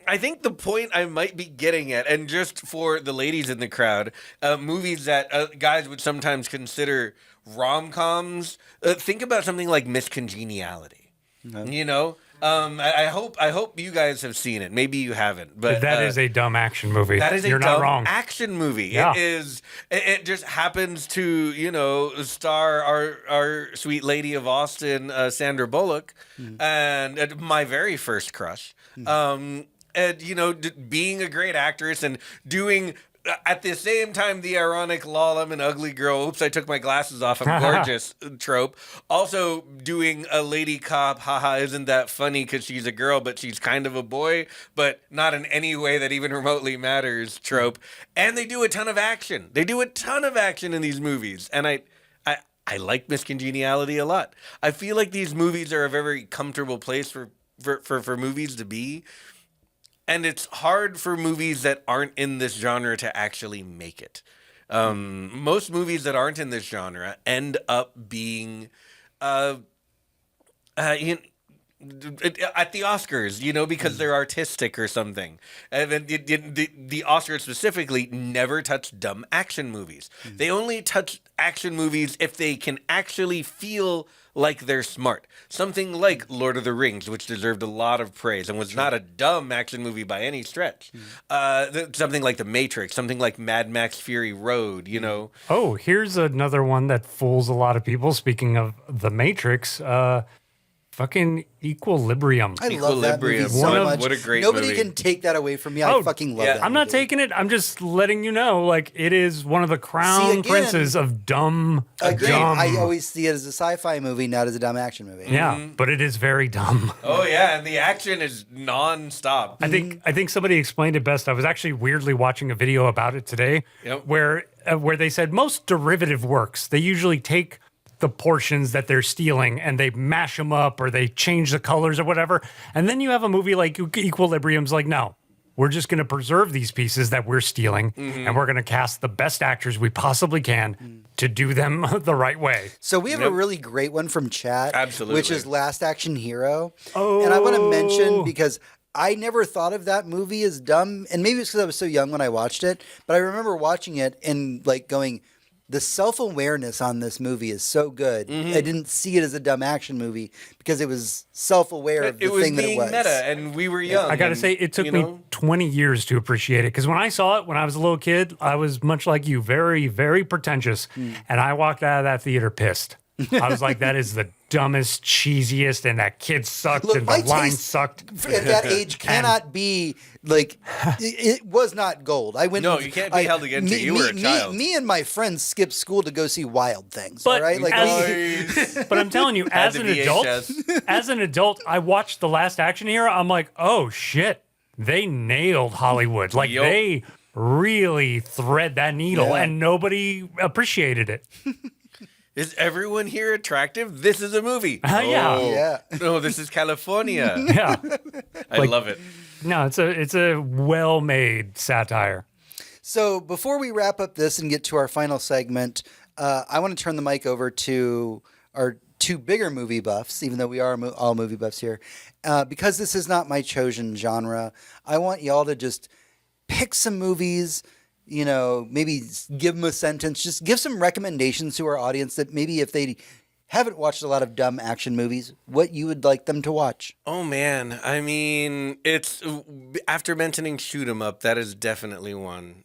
I think the point I might be getting at, and just for the ladies in the crowd, movies that guys would sometimes consider rom-coms, think about something like Miss Congeniality. I hope you guys have seen it. Maybe you haven't, but That is a dumb action movie. that is a You're dumb not wrong. action movie. Yeah. It is. It just happens to star our sweet lady of Austin, Sandra Bullock, and my very first crush. And being a great actress and doing. At the same time, the ironic "lol, I'm an ugly girl. Oops, I took my glasses off. I'm gorgeous" trope. Also doing a lady cop, haha, isn't that funny because she's a girl, but she's kind of a boy, but not in any way that even remotely matters trope. And they do a ton of action. They do a ton of action in these movies. And I like Miscongeniality a lot. I feel like these movies are a very comfortable place for movies to be. And it's hard for movies that aren't in this genre to actually make it. Most movies that aren't in this genre end up being at the Oscars, because they're artistic or something. And then the Oscars specifically never touch dumb action movies. They only touch action movies if they can actually feel like they're smart. Something like Lord of the Rings, which deserved a lot of praise and was not a dumb action movie by any stretch. Something like The Matrix, something like Mad Max Fury Road, Oh, here's another one that fools a lot of people. Speaking of The Matrix, fucking Equilibrium. I love that movie Equilibrium. so much. What a great Nobody movie. can take that away from me. I Oh, fucking love yeah. that I'm not movie. taking it. I'm just letting you know, like, it is one of the crown again- princes of dumb. Again, dumb. I always see it as a sci-fi movie, not as a dumb action movie. Yeah, but it is very dumb. Oh yeah, and the action is non-stop. I think somebody explained it best. I was actually weirdly watching a video about it today, Yep. where they said most derivative works, they usually take the portions that they're stealing and they mash them up or they change the colors or whatever. And then you have a movie like Equilibrium's like, no, we're just going to preserve these pieces that we're stealing and we're going to cast the best actors we possibly can to do them the right way. So we have a really great one from chat, Absolutely. which is Last Action Hero. And I want to mention, because I never thought of that movie as dumb, and maybe it's because I was so young when I watched it, but I remember watching it and like going, the self-awareness on this movie is so good. I didn't see it as a dumb action movie because it was self-aware of the It was thing that it being was. meta, and we were young. I got to and, say, it took me 20 years to appreciate it. Because when I saw it when I was a little kid, I was much like you, very, very pretentious. And I walked out of that theater pissed. I was like, that is the dumbest, cheesiest, and that kid sucked, Look, and my the line taste sucked. at that age cannot be like it was not gold. I went. No, you can't be held against it. You were a child. Me and my friends skipped school to go see Wild Things. But all right, like Nice. But I'm telling you, as the an adult, I watched The Last Action Hero. I'm like, oh shit, they nailed Hollywood. Like Yup. they really thread that needle, Yeah. and nobody appreciated it. Is everyone here attractive? This is a movie. Yeah. Oh. Yeah. No, this is California. Yeah, I love it. no, it's a well-made satire. So before we wrap up this and get to our final segment, I want to turn the mic over to our two bigger movie buffs, even though we are all movie buffs here. Because this is not my chosen genre, I want y'all to just pick some movies, maybe give them a sentence, just give some recommendations to our audience that maybe if they haven't watched a lot of dumb action movies, what you would like them to watch. Oh man, I mean, it's after mentioning Shoot 'Em Up, that is definitely one.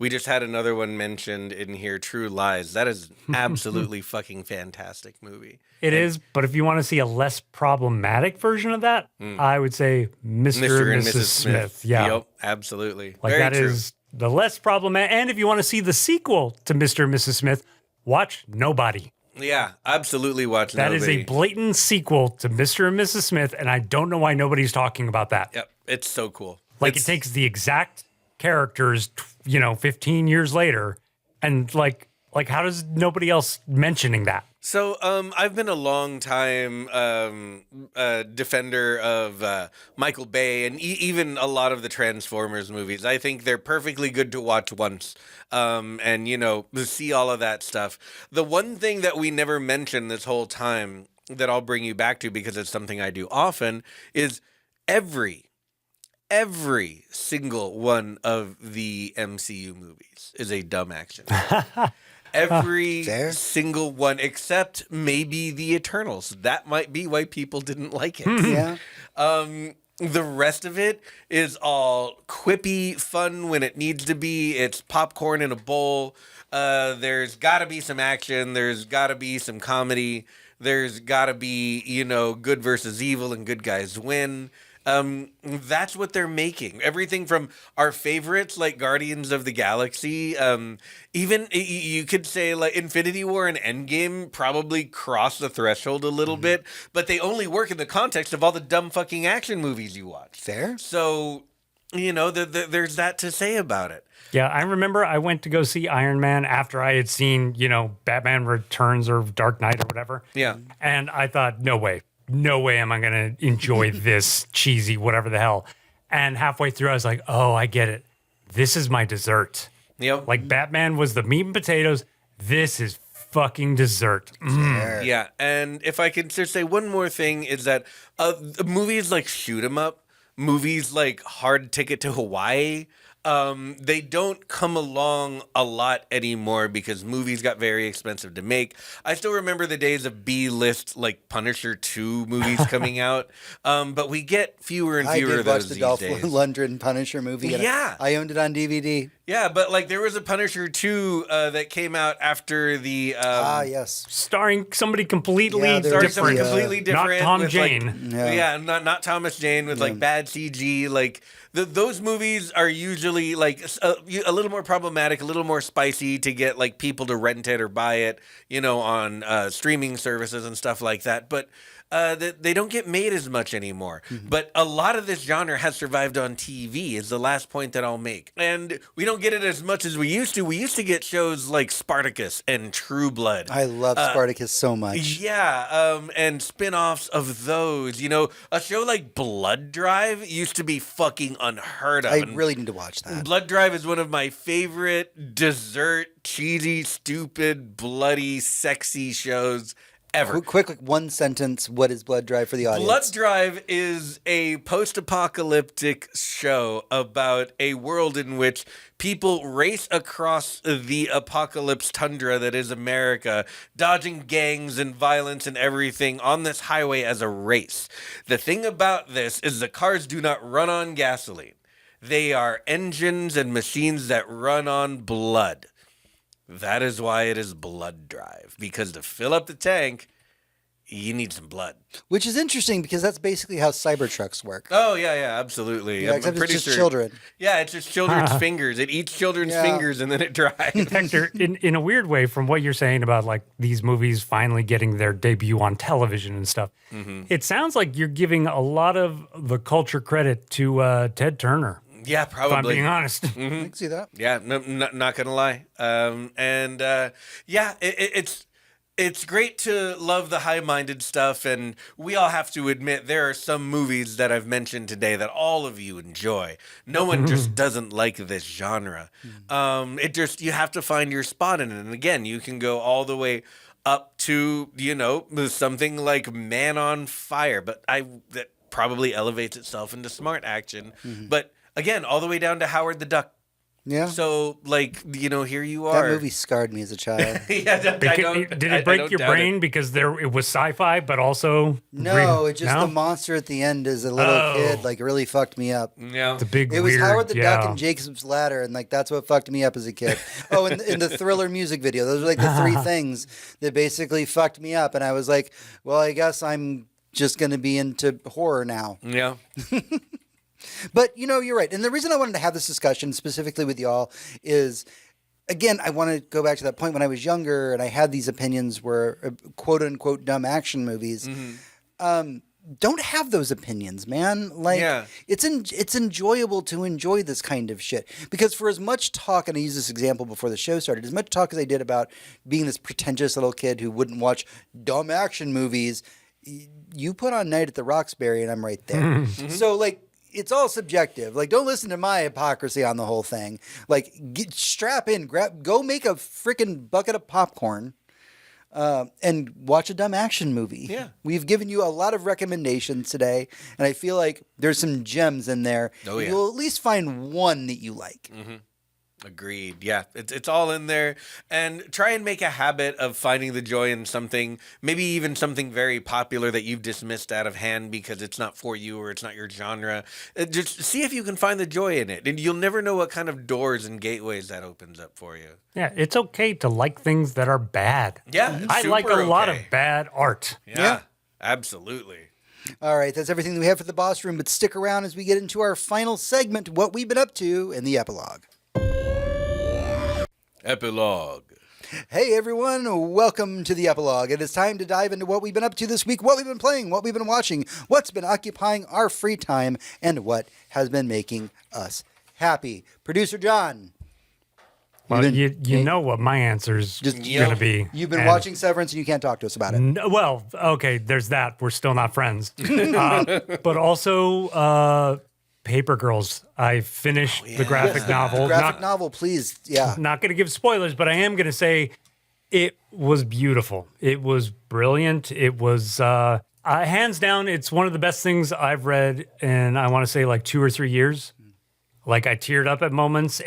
We just had another one mentioned in here, True Lies. That is absolutely fucking fantastic movie. It is, but if you want to see a less problematic version of that, I would say Mr. and Mrs. Smith. Yeah, Yep, absolutely. like Very that true. is the less problematic. And if you want to see the sequel to Mr. and Mrs. Smith, watch Nobody. Yeah, absolutely watch That is Nobody. a blatant sequel to Mr. and Mrs. Smith, and I don't know why nobody's talking about that. Yep, it's so cool. Like It's- it takes the exact characters, 15 years later, and like how does nobody else mentioning that? So, I've been a long time defender of Michael Bay and even a lot of the Transformers movies. I think they're perfectly good to watch once, and see all of that stuff. The one thing that we never mentioned this whole time that I'll bring you back to because it's something I do often is every single one of the MCU movies is a dumb action. Every Fair. single one, except maybe the Eternals. That might be why people didn't like it. Yeah. The rest of it is all quippy, fun when it needs to be. It's popcorn in a bowl. There's got to be some action. There's got to be some comedy. There's got to be, good versus evil and good guys win. That's what they're making. Everything from our favorites like Guardians of the Galaxy, even you could say like Infinity War and Endgame probably cross the threshold a little bit, but they only work in the context of all the dumb fucking action movies you watch. Fair. So, there's that to say about it. Yeah, I remember I went to go see Iron Man after I had seen, Batman Returns or Dark Knight or whatever. Yeah. And I thought, no way am I going to enjoy this cheesy whatever the hell. And halfway through, I was like, oh, I get it. This is my dessert. Yep. Like Batman was the meat and potatoes. This is fucking dessert. Fair. Yeah, and if I can just say one more thing is that movies like Shoot 'Em Up, movies like Hard Ticket to Hawaii, they don't come along a lot anymore because movies got very expensive to make. I still remember the days of B-list like Punisher 2 movies coming out, but we get fewer and I fewer did of watch those the these Dolph days. Lundgren Punisher movie. And Yeah. I owned it on DVD. Yeah, but like there was a Punisher 2 that came out after the Yes. Starring somebody completely Yeah, there Sorry, was something the, completely different. Not Tom with, Jane. Yeah. not Thomas Jane with like bad CG. Like those movies are usually like a little more problematic, a little more spicy to get like people to rent it or buy it, on streaming services and stuff like that. But they don't get made as much anymore. But a lot of this genre has survived on TV is the last point that I'll make. And we don't get it as much as we used to. We used to get shows like Spartacus and True Blood. I love Spartacus so much. Yeah, and spin-offs of those. A show like Blood Drive used to be fucking unheard of. I And really need to watch that. Blood Drive is one of my favorite dessert, cheesy, stupid, bloody, sexy shows ever. Quick, one sentence. What is Blood Drive for the audience? Blood Drive is a post-apocalyptic show about a world in which people race across the apocalypse tundra that is America, dodging gangs and violence and everything on this highway as a race. The thing about this is the cars do not run on gasoline. They are engines and machines that run on blood. That is why it is Blood Drive, because to fill up the tank, you need some blood. Which is interesting because that's basically how Cybertrucks work. Oh, yeah, absolutely. Yeah, I'm except pretty it's just sure. children. Yeah, it's just children's fingers. It eats children's Yeah. fingers and then it drives. Hector, in a weird way, from what you're saying about like these movies finally getting their debut on television and stuff, it sounds like you're giving a lot of the culture credit to Ted Turner. Yeah, If I'm probably. being honest. I can see that. Yeah, not gonna lie. It's great to love the high-minded stuff, and we all have to admit there are some movies that I've mentioned today that all of you enjoy. No one just doesn't like this genre. You have to find your spot in it, and again, you can go all the way up to something like Man on Fire, but that probably elevates itself into smart action, but. Again, all the way down to Howard the Duck. Yeah. So, here you are. That movie scarred me as a child. Yeah, Did it break your brain because it was sci-fi, but also No, the monster at the end as a little kid really fucked me up. Yeah. the big It was weird, Howard the Duck yeah. and Jacob's Ladder, and that's what fucked me up as a kid. Oh, and in the Thriller music video, those are the three things that basically fucked me up, and I was like, well, I guess I'm just gonna be into horror now. Yeah. But you're right, and the reason I wanted to have this discussion specifically with y'all is, again, I want to go back to that point when I was younger and I had these opinions where quote unquote dumb action movies. Don't have those opinions, man. It's enjoyable to enjoy this kind of shit. Because for as much talk, and I used this example before the show started, as much talk as I did about being this pretentious little kid who wouldn't watch dumb action movies, you put on Night at the Roxbury and I'm right there. So it's all subjective. Don't listen to my hypocrisy on the whole thing. Strap in, go make a freaking bucket of popcorn. And watch a dumb action movie. Yeah. We've given you a lot of recommendations today, and I feel like there's some gems in there. Oh, yeah. You'll at least find one that you like. Agreed. Yeah, it's all in there, and try and make a habit of finding the joy in something, maybe even something very popular that you've dismissed out of hand because it's not for you or it's not your genre. Just see if you can find the joy in it, and you'll never know what kind of doors and gateways that opens up for you. Yeah, it's okay to like things that are bad. Yeah, it's I like a super lot of okay. bad art. Yeah, absolutely. All right, that's everything we have for the boss room, but stick around as we get into our final segment, what we've been up to in the epilogue. Epilogue. Hey everyone, welcome to the epilogue. It is time to dive into what we've been up to this week, what we've been playing, what we've been watching, what's been occupying our free time, and what has been making us happy. Producer John. Well, you know what my answer's going to be. You've been and- watching Severance and you can't talk to us about it. Well, okay, there's that. We're still not friends. But also, Paper Girls. I finished the graphic novel. Graphic novel, please. Yeah. Not going to give spoilers, but I am going to say it was beautiful. It was brilliant. It was, hands down, it's one of the best things I've read in, I want to say, like 2 or 3 years. Like, I teared up at moments.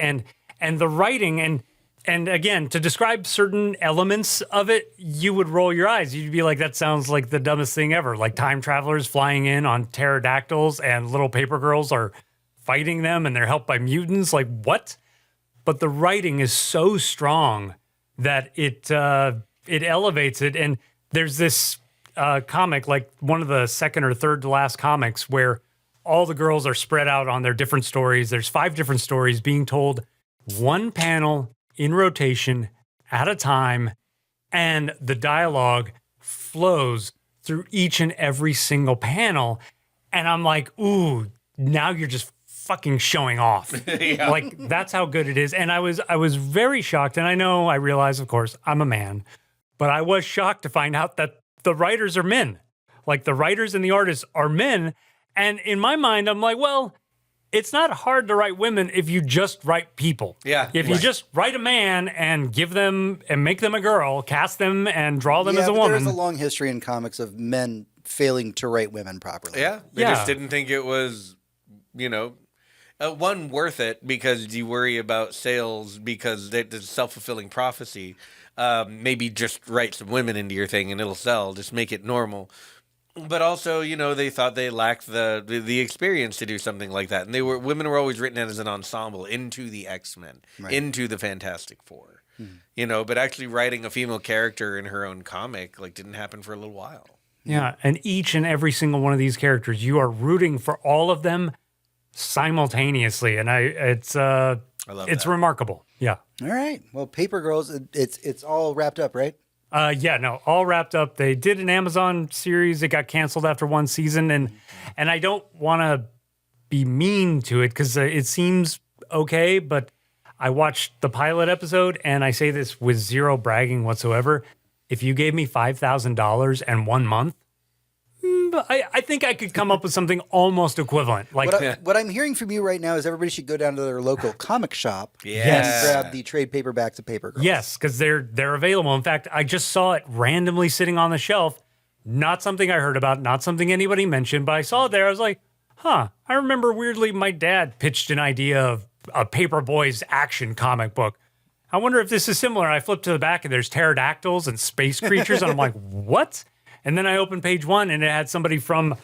And the writing, and again, to describe certain elements of it, you would roll your eyes. You'd be like, that sounds like the dumbest thing ever. Like time travelers flying in on pterodactyls and little paper girls are fighting them and they're helped by mutants. Like, what? But the writing is so strong that it elevates it. And there's this comic, like one of the second or third to last comics, where all the girls are spread out on their different stories. There's 5 different stories being told one panel in rotation at a time, and the dialogue flows through each and every single panel. And I'm like, ooh, now you're just fucking showing off. Like, that's how good it is. And I was very shocked. And I realize, of course, I'm a man, but I was shocked to find out that the writers are men. Like, the writers and the artists are men. And in my mind, I'm like, well, it's not hard to write women if you just write people. Yeah. If you just write a man and give them and make them a girl, cast them and draw them as a but woman. There's a long history in comics of men failing to write women properly. Yeah, they just didn't think it was, one, worth it because you worry about sales because it's a self-fulfilling prophecy. Maybe just write some women into your thing and it'll sell. Just make it normal. But also, they thought they lacked the experience to do something like that, and women were always written as an ensemble into the X-Men, into the Fantastic Four, But actually writing a female character in her own comic didn't happen for a little while. Yeah, and each and every single one of these characters, you are rooting for all of them simultaneously, and it's remarkable. Yeah. All right. Well, Paper Girls, it's all wrapped up, right? All wrapped up. They did an Amazon series. It got canceled after 1 season, and I don't want to be mean to it because it seems okay, but I watched the pilot episode, and I say this with zero bragging whatsoever. If you gave me $5,000 and 1 month, I think I could come up with something almost equivalent. What I'm hearing from you right now is everybody should go down to their local comic shop and grab the trade paperbacks of Paper Girls. Yes, because they're available. In fact, I just saw it randomly sitting on the shelf. Not something I heard about, not something anybody mentioned, but I saw it there. I was like, I remember weirdly my dad pitched an idea of a Paper Boys action comic book. I wonder if this is similar. I flipped to the back and there's pterodactyls and space creatures. And I'm like, what? And then I opened page 1 and it had somebody from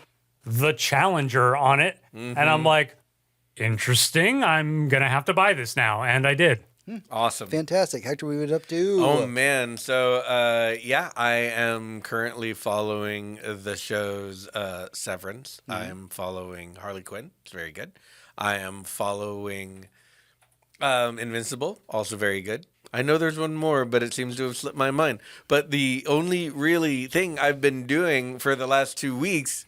The Challenger on it. And I'm like, interesting. I'm going to have to buy this now. And I did. Awesome. Fantastic. Hector, we would up to... Oh, man. So, I am currently following the show's Severance. I am following Harley Quinn. It's very good. I am following Invincible. Also very good. I know there's one more, but it seems to have slipped my mind. But the only really thing I've been doing for the last 2 weeks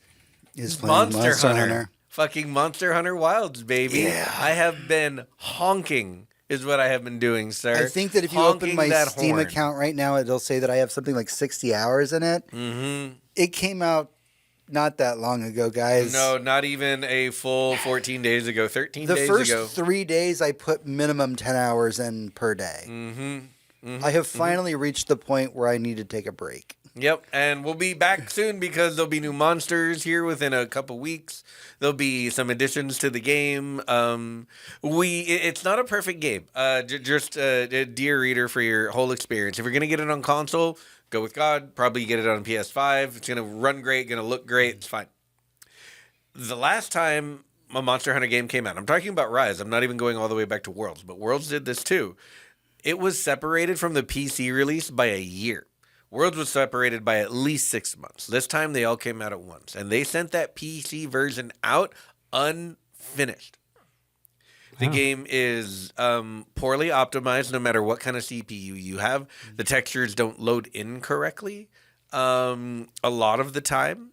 is Monster Hunter. Fucking Monster Hunter Wilds, baby. Yeah. I have been honking is what I have been doing, sir. I think that if you open my Steam account right now, it'll say that I have something like 60 hours in it. Mm-hmm. It came out not that long ago, guys. No, not even a full 14 days ago, 13 days ago. The first 3 days, I put minimum 10 hours in per day. I have finally reached the point where I need to take a break. Yep, and we'll be back soon because there'll be new monsters here within a couple weeks. There'll be some additions to the game. It's not a perfect game. Just a dear reader for your whole experience. If you're gonna get it on console, go with God. Probably get it on PS5. It's gonna run great. Gonna look great. It's fine. The last time a Monster Hunter game came out, I'm talking about Rise. I'm not even going all the way back to Worlds, but Worlds did this too. It was separated from the PC release by a year. Worlds was separated by at least 6 months. This time they all came out at once, and they sent that PC version out unfinished. The game is poorly optimized no matter what kind of CPU you have. The textures don't load in correctly a lot of the time.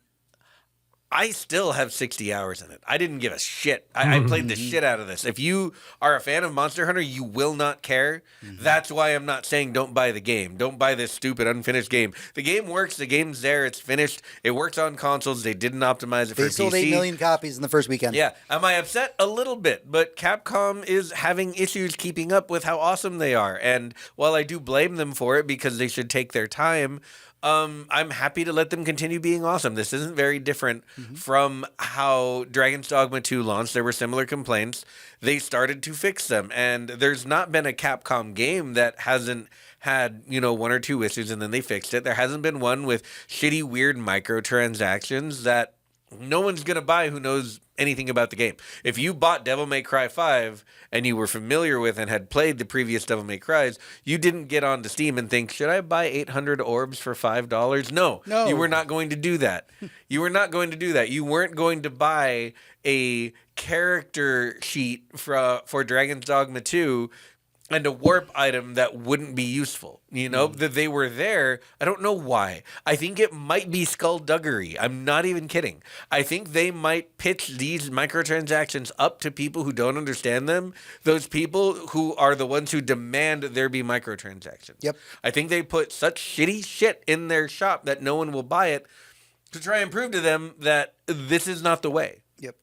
I still have 60 hours in it. I didn't give a shit. I played the shit out of this. If you are a fan of Monster Hunter, you will not care. That's why I'm not saying don't buy the game. Don't buy this stupid unfinished game. The game works. The game's there. It's finished. It works on consoles. They didn't optimize it for They PC. sold 8 million copies in the first weekend. Yeah. Am I upset? A little bit. But Capcom is having issues keeping up with how awesome they are. And while I do blame them for it because they should take their time, I'm happy to let them continue being awesome. This isn't very different from how Dragon's Dogma 2 launched. There were similar complaints. They started to fix them. And there's not been a Capcom game that hasn't had, 1 or 2 issues and then they fixed it. There hasn't been one with shitty, weird microtransactions that no one's going to buy who knows anything about the game. If you bought Devil May Cry 5 and you were familiar with and had played the previous Devil May Cries, you didn't get onto Steam and think, should I buy 800 orbs for $5? No, you were not going to do that. You were not going to do that. You weren't going to buy a character sheet for Dragon's Dogma 2 and a warp item that wouldn't be useful, that they were there. I don't know why. I think it might be skullduggery. I'm not even kidding. I think they might pitch these microtransactions up to people who don't understand them, those people who are the ones who demand there be microtransactions. Yep. I think they put such shitty shit in their shop that no one will buy it to try and prove to them that this is not the way. Yep.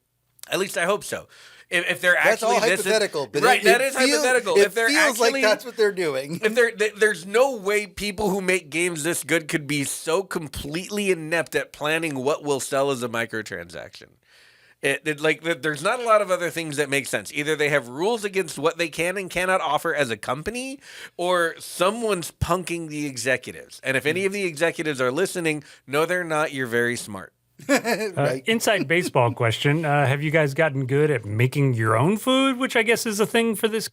At least I hope so. If they're That's actually all hypothetical, but right, that is hypothetical. It If they're feels actually, like that's what they're doing. if there's no way people who make games this good could be so completely inept at planning what will sell as a microtransaction. There's not a lot of other things that make sense. Either they have rules against what they can and cannot offer as a company, or someone's punking the executives. And if any of the executives are listening, no, they're not. You're very smart. Right. Inside baseball question: have you guys gotten good at making your own food, which I guess is a thing for this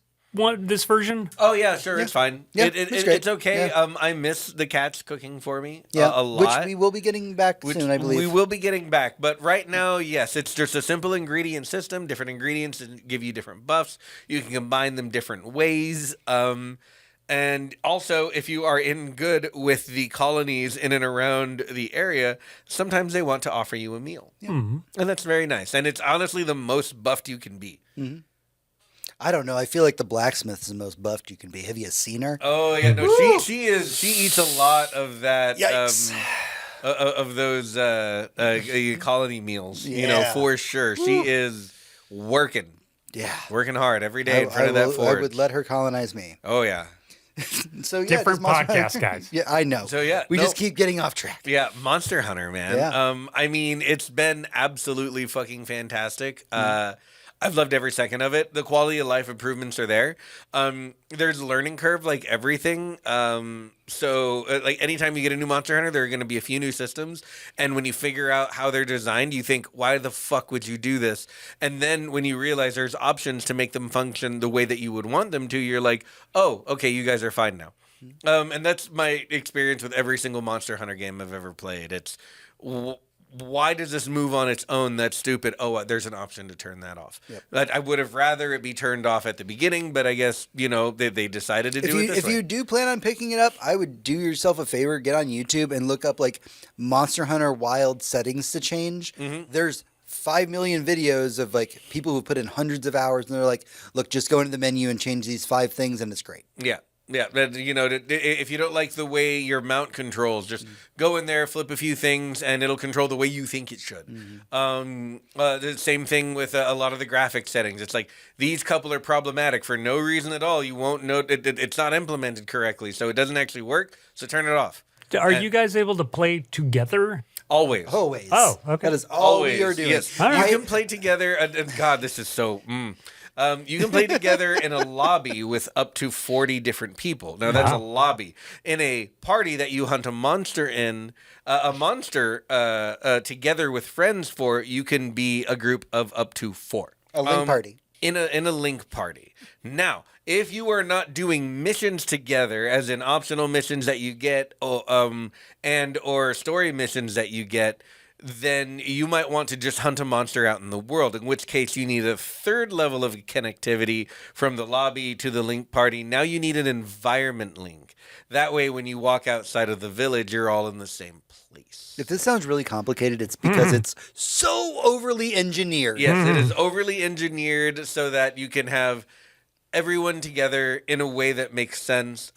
version? Oh yeah, sure, it's fine. Yeah, it's great. It's okay. Yeah. I miss the cats cooking for me Yeah, a lot. which we will be getting back soon, I believe. We will be getting back, but right now, yes, it's just a simple ingredient system. Different ingredients give you different buffs. You can combine them different ways. And also, if you are in good with the colonies in and around the area, sometimes they want to offer you a meal. Yeah. And that's very nice. And it's honestly the most buffed you can be. I don't know. I feel like the blacksmith is the most buffed you can be. Have you seen her? Oh, yeah. No, she eats a lot of that. Yikes. Of those colony meals, Yeah. for sure. She is working hard every day in front of that forge. I would let her colonize me. Oh, yeah. So yeah, Different just podcast, guys. Yeah, I know. So, yeah, we no. just keep getting off track. Yeah, Monster Hunter, man. Yeah. I mean, it's been absolutely fucking fantastic. I've loved every second of it. The quality of life improvements are there. There's a learning curve, like everything. Like anytime you get a new Monster Hunter, there are going to be a few new systems. And when you figure out how they're designed, you think, why the fuck would you do this? And then when you realize there's options to make them function the way that you would want them to, you're like, oh, okay, you guys are fine now. And that's my experience with every single Monster Hunter game I've ever played. It's why does this move on its own? That's stupid. Oh, there's an option to turn that off. Yep. I would have rather it be turned off at the beginning, but I guess, they decided to do it this way. If you do plan on picking it up, I would do yourself a favor, get on YouTube and look up like Monster Hunter Wild settings to change. There's 5 million videos of like people who put in hundreds of hours and they're like, look, just go into the menu and change these 5 things and it's great. Yeah. Yeah, if you don't like the way your mount controls, just go in there, flip a few things, and it'll control the way you think it should. The same thing with a lot of the graphic settings. It's like, these couple are problematic for no reason at all. You won't know, it's not implemented correctly, so it doesn't actually work, so turn it off. Are you guys able to play together? Always. Always. Oh, okay. That is all we Always. are doing. Yes. All right. You can play together. And God, this is so. You can play together in a lobby with up to 40 different people. Now, that's a lobby. In a party that you hunt a monster in, together with friends for, you can be a group of up to 4. A link party. In a link party. Now, if you are not doing missions together, as in optional missions that you get, or story missions that you get, then you might want to just hunt a monster out in the world, in which case you need a third level of connectivity from the lobby to the link party. Now you need an environment link. That way, when you walk outside of the village, you're all in the same place. If this sounds really complicated, it's because it's so overly engineered. Yes, it is overly engineered so that you can have everyone together in a way that makes sense.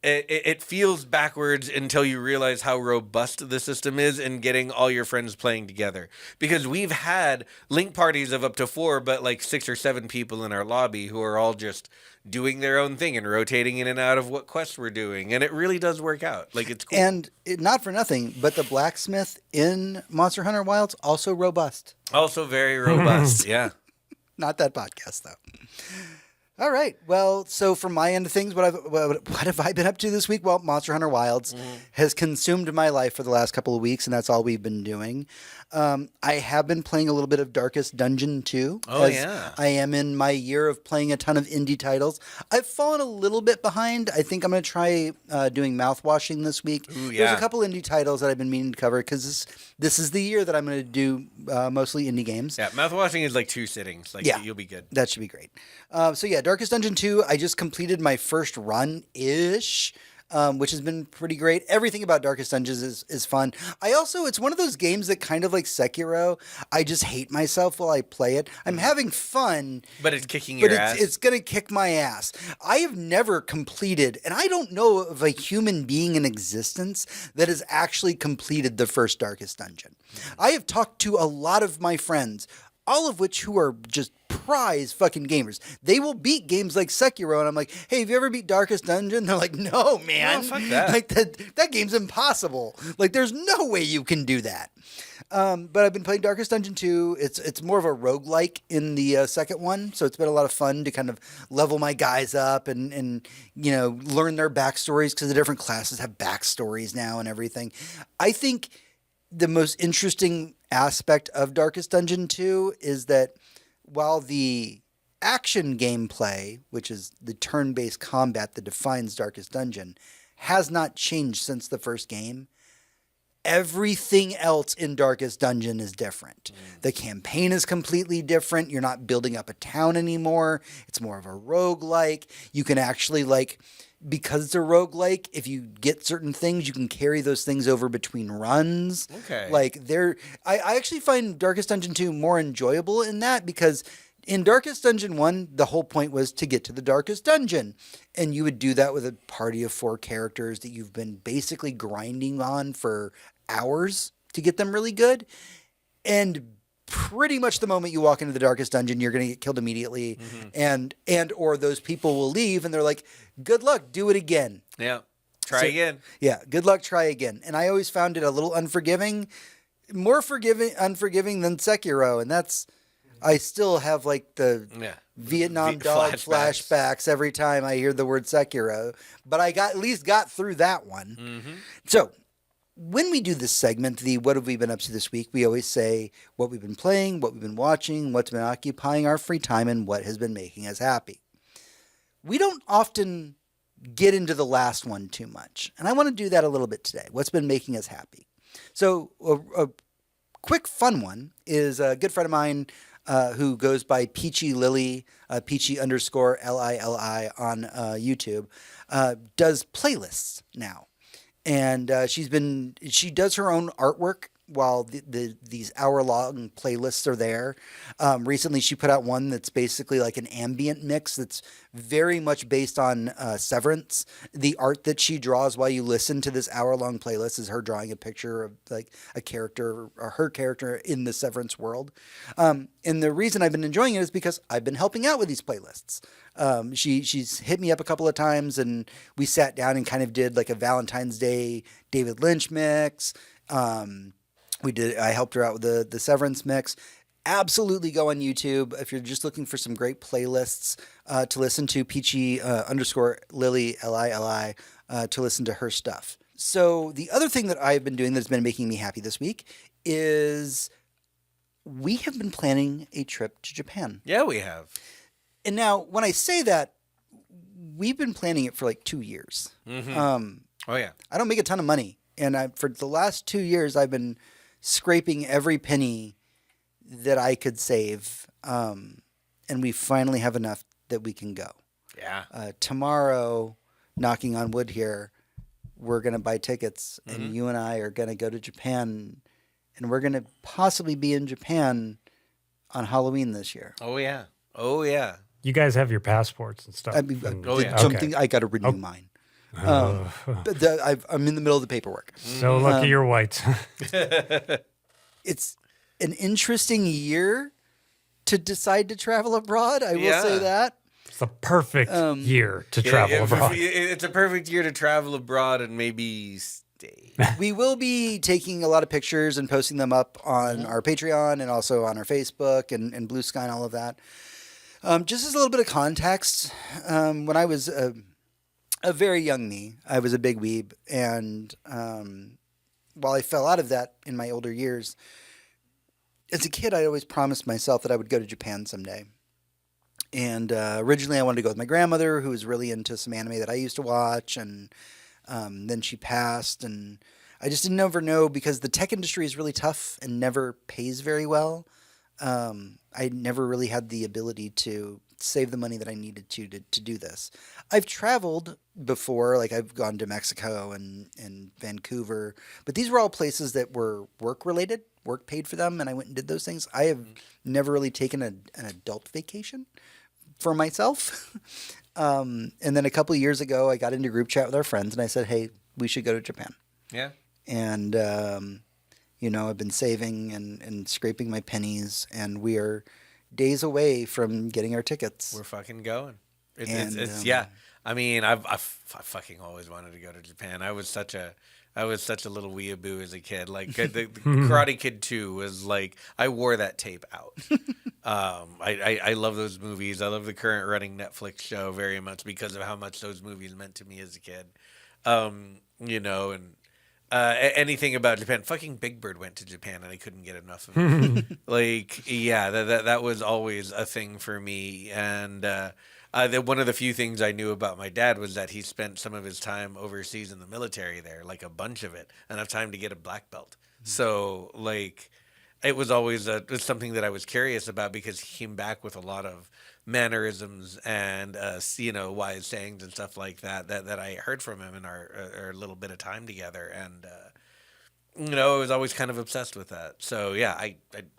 It feels backwards until you realize how robust the system is in getting all your friends playing together. Because we've had link parties of up to 4, but like 6 or 7 people in our lobby who are all just doing their own thing and rotating in and out of what quests we're doing. And it really does work out. Like, it's cool. And not for nothing, but the blacksmith in Monster Hunter Wilds, also robust. Also very robust. Yeah. Not that podcast, though. All right. Well, so from my end of things, what have I been up to this week? Well, Monster Hunter Wilds has consumed my life for the last couple of weeks, and that's all we've been doing. I have been playing a little bit of Darkest Dungeon 2. Oh, yeah. I am in my year of playing a ton of indie titles. I've fallen a little bit behind. I think I'm going to try doing mouthwashing this week. Ooh, There's yeah. a couple indie titles that I've been meaning to cover because this is the year that I'm going to do mostly indie games. Yeah, mouthwashing is like 2 sittings. Like, Yeah. you'll be good. That should be great. So yeah, Darkest Dungeon 2, I just completed my first run-ish, which has been pretty great. Everything about Darkest Dungeons is fun. It's one of those games that kind of like Sekiro, I just hate myself while I play it. I'm having fun. But it's kicking your ass. It's going to kick my ass. I have never completed, and I don't know of a human being in existence that has actually completed the first Darkest Dungeon. I have talked to a lot of my friends, all of which who are just prize fucking gamers. They will beat games like Sekiro, and I'm like, hey, have you ever beat Darkest Dungeon? They're like, no, man. No, fuck that. Like, that game's impossible. Like, there's no way you can do that. But I've been playing Darkest Dungeon 2. It's more of a roguelike in the second one, so it's been a lot of fun to kind of level my guys up and learn their backstories, because the different classes have backstories now and everything. I think the most interesting aspect of Darkest Dungeon 2 is that while the action gameplay, which is the turn-based combat that defines Darkest Dungeon, has not changed since the first game, everything else in Darkest Dungeon is different. The campaign is completely different. You're not building up a town anymore. It's more of a roguelike. You can actually, because it's a roguelike, if you get certain things, you can carry those things over between runs. Okay. I actually find Darkest Dungeon 2 more enjoyable in that, because in Darkest Dungeon 1, the whole point was to get to the Darkest Dungeon. And you would do that with a party of 4 characters that you've been basically grinding on for hours to get them really good. And pretty much the moment you walk into the Darkest Dungeon, you're going to get killed immediately. And or those people will leave and they're like, good luck, do it again. Yeah. Try again. Yeah, good luck, try again. And I always found it a little unforgiving, more unforgiving than Sekiro. And I still have the Vietnam dog flashbacks every time I hear the word Sekiro. But I at least got through that one. Mm-hmm. So when we do this segment, the what have we been up to this week, we always say what we've been playing, what we've been watching, what's been occupying our free time, and what has been making us happy. We don't often get into the last one too much, and I want to do that a little bit today. What's been making us happy? So a quick fun one is a good friend of mine who goes by Peachy Lily, Peachy_Lili on YouTube, does playlists now. And she does her own artwork while these hour-long playlists are there. Recently, she put out one that's basically like an ambient mix that's very much based on Severance. The art that she draws while you listen to this hour-long playlist is her drawing a picture of like a character or her character in the Severance world. And the reason I've been enjoying it is because I've been helping out with these playlists. She's hit me up a couple of times, and we sat down and kind of did like a Valentine's Day David Lynch mix. I helped her out with the Severance mix. Absolutely go on YouTube if you're just looking for some great playlists to listen to. Peachy _ Lily Lili to listen to her stuff. So the other thing that I've been doing that's been making me happy this week is we have been planning a trip to Japan. Yeah, we have. And now when I say that, we've been planning it for like 2 years. Mm-hmm. Oh yeah. I don't make a ton of money, and for the last 2 years I've been scraping every penny that I could save, and we finally have enough that we can go. Yeah. Tomorrow, knocking on wood here, we're going to buy tickets, and you and I are going to go to Japan, and we're going to possibly be in Japan on Halloween this year. Oh yeah. Oh yeah. You guys have your passports and stuff. I mean, yeah. something I got to renew mine. But I'm in the middle of the paperwork. So lucky you're white. It's an interesting year to decide to travel abroad. I will say that. It's the perfect year to travel abroad. It's a perfect year to travel abroad and maybe stay. We will be taking a lot of pictures and posting them up on our Patreon and also on our Facebook and Blue Sky and all of that. Just as a little bit of context, when I was a very young me, I was a big weeb, and while I fell out of that in my older years, as a kid, I always promised myself that I would go to Japan someday. And originally, I wanted to go with my grandmother, who was really into some anime that I used to watch, and then she passed, and I just didn't ever know, because the tech industry is really tough and never pays very well. I never really had the ability to save the money that I needed to do this. I've traveled before, like I've gone to Mexico and Vancouver, but these were all places that were work related, work paid for them, and I went and did those things. I have never really taken an adult vacation for myself. And then a couple of years ago, I got into group chat with our friends, and I said, hey, we should go to Japan. Yeah. And I've been saving and scraping my pennies, and we are days away from getting our tickets. We're fucking going. Yeah. I mean, I fucking always wanted to go to Japan. I was such a little weeaboo as a kid. Like the Karate Kid 2 was like, I wore that tape out. I love those movies. I love the current running Netflix show very much because of how much those movies meant to me as a kid. Anything about Japan. Fucking Big Bird went to Japan and I couldn't get enough of it. That was always a thing for me. And one of the few things I knew about my dad was that he spent some of his time overseas in the military there, like a bunch of it, enough time to get a black belt. So it was always something that I was curious about, because he came back with a lot of mannerisms and wise sayings and stuff like that I heard from him in our little bit of time together, and I was always kind of obsessed with that. So yeah,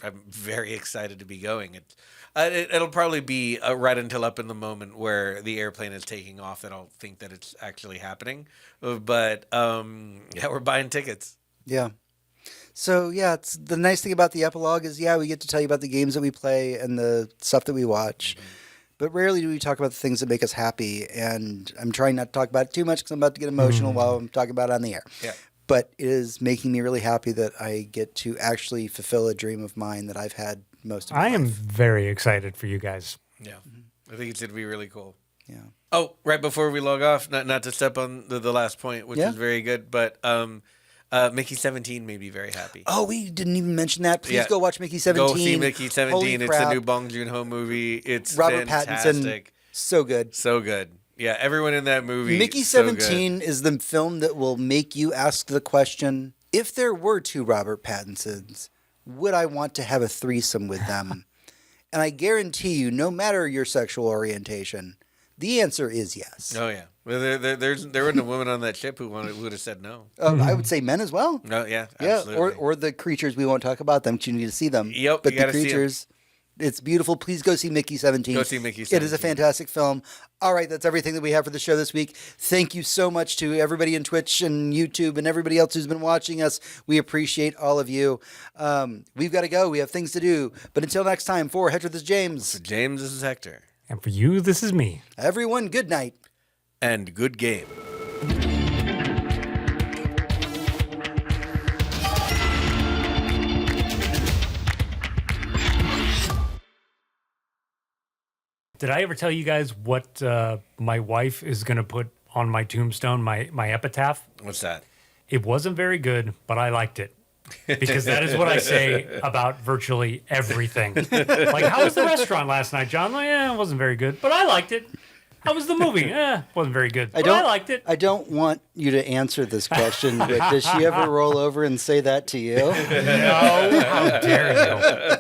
I'm very excited to be going. It'll probably be right until up in the moment where the airplane is taking off that I'll think that it's actually happening. But we're buying tickets. Yeah. So yeah, it's the nice thing about the epilogue is we get to tell you about the games that we play and the stuff that we watch. Mm-hmm. But rarely do we talk about the things that make us happy, and I'm trying not to talk about it too much because I'm about to get emotional while I'm talking about it on the air. Yeah. But it is making me really happy that I get to actually fulfill a dream of mine that I've had most of my life. I am very excited for you guys. Yeah. I think it's going to be really cool. Yeah. Oh, right before we log off, not to step on the last point, which is very good, but Mickey 17 made me very happy. Oh, we didn't even mention that. Please go watch Mickey 17. Go see Mickey 17. Holy it's crap. the new Bong Joon-ho movie. It's Robert fantastic. Pattinson. So good. So good. Yeah, everyone in that movie. Mickey 17 is the film that will make you ask the question, if there were two Robert Pattinsons, would I want to have a threesome with them? And I guarantee you, no matter your sexual orientation, The answer is yes. Oh yeah. Well, there wasn't a woman on that ship who would have said no. I would say men as well. No, yeah, Yeah, absolutely. or the creatures. We won't talk about them. 'Cause you need to see them. Yep, but you the gotta see 'em. creatures. It's beautiful. Please go see Mickey 17. Go see Mickey It is a 17. fantastic film. All right, that's everything that we have for the show this week. Thank you so much to everybody in Twitch and YouTube and everybody else who's been watching us. We appreciate all of you. We've got to go. We have things to do. But until next time, for Hector, this is James. For James, this is Hector. And for you, this is me. Everyone, good night. And good game. Did I ever tell you guys what my wife is going to put on my tombstone, my epitaph? What's that? It wasn't very good, but I liked it. Because that is what I say about virtually everything. Like, how was the restaurant last night, John? Like, it wasn't very good, but I liked it. How was the movie? Wasn't very good, but I liked it. I don't want you to answer this question, but does she ever roll over and say that to you? No, how dare you?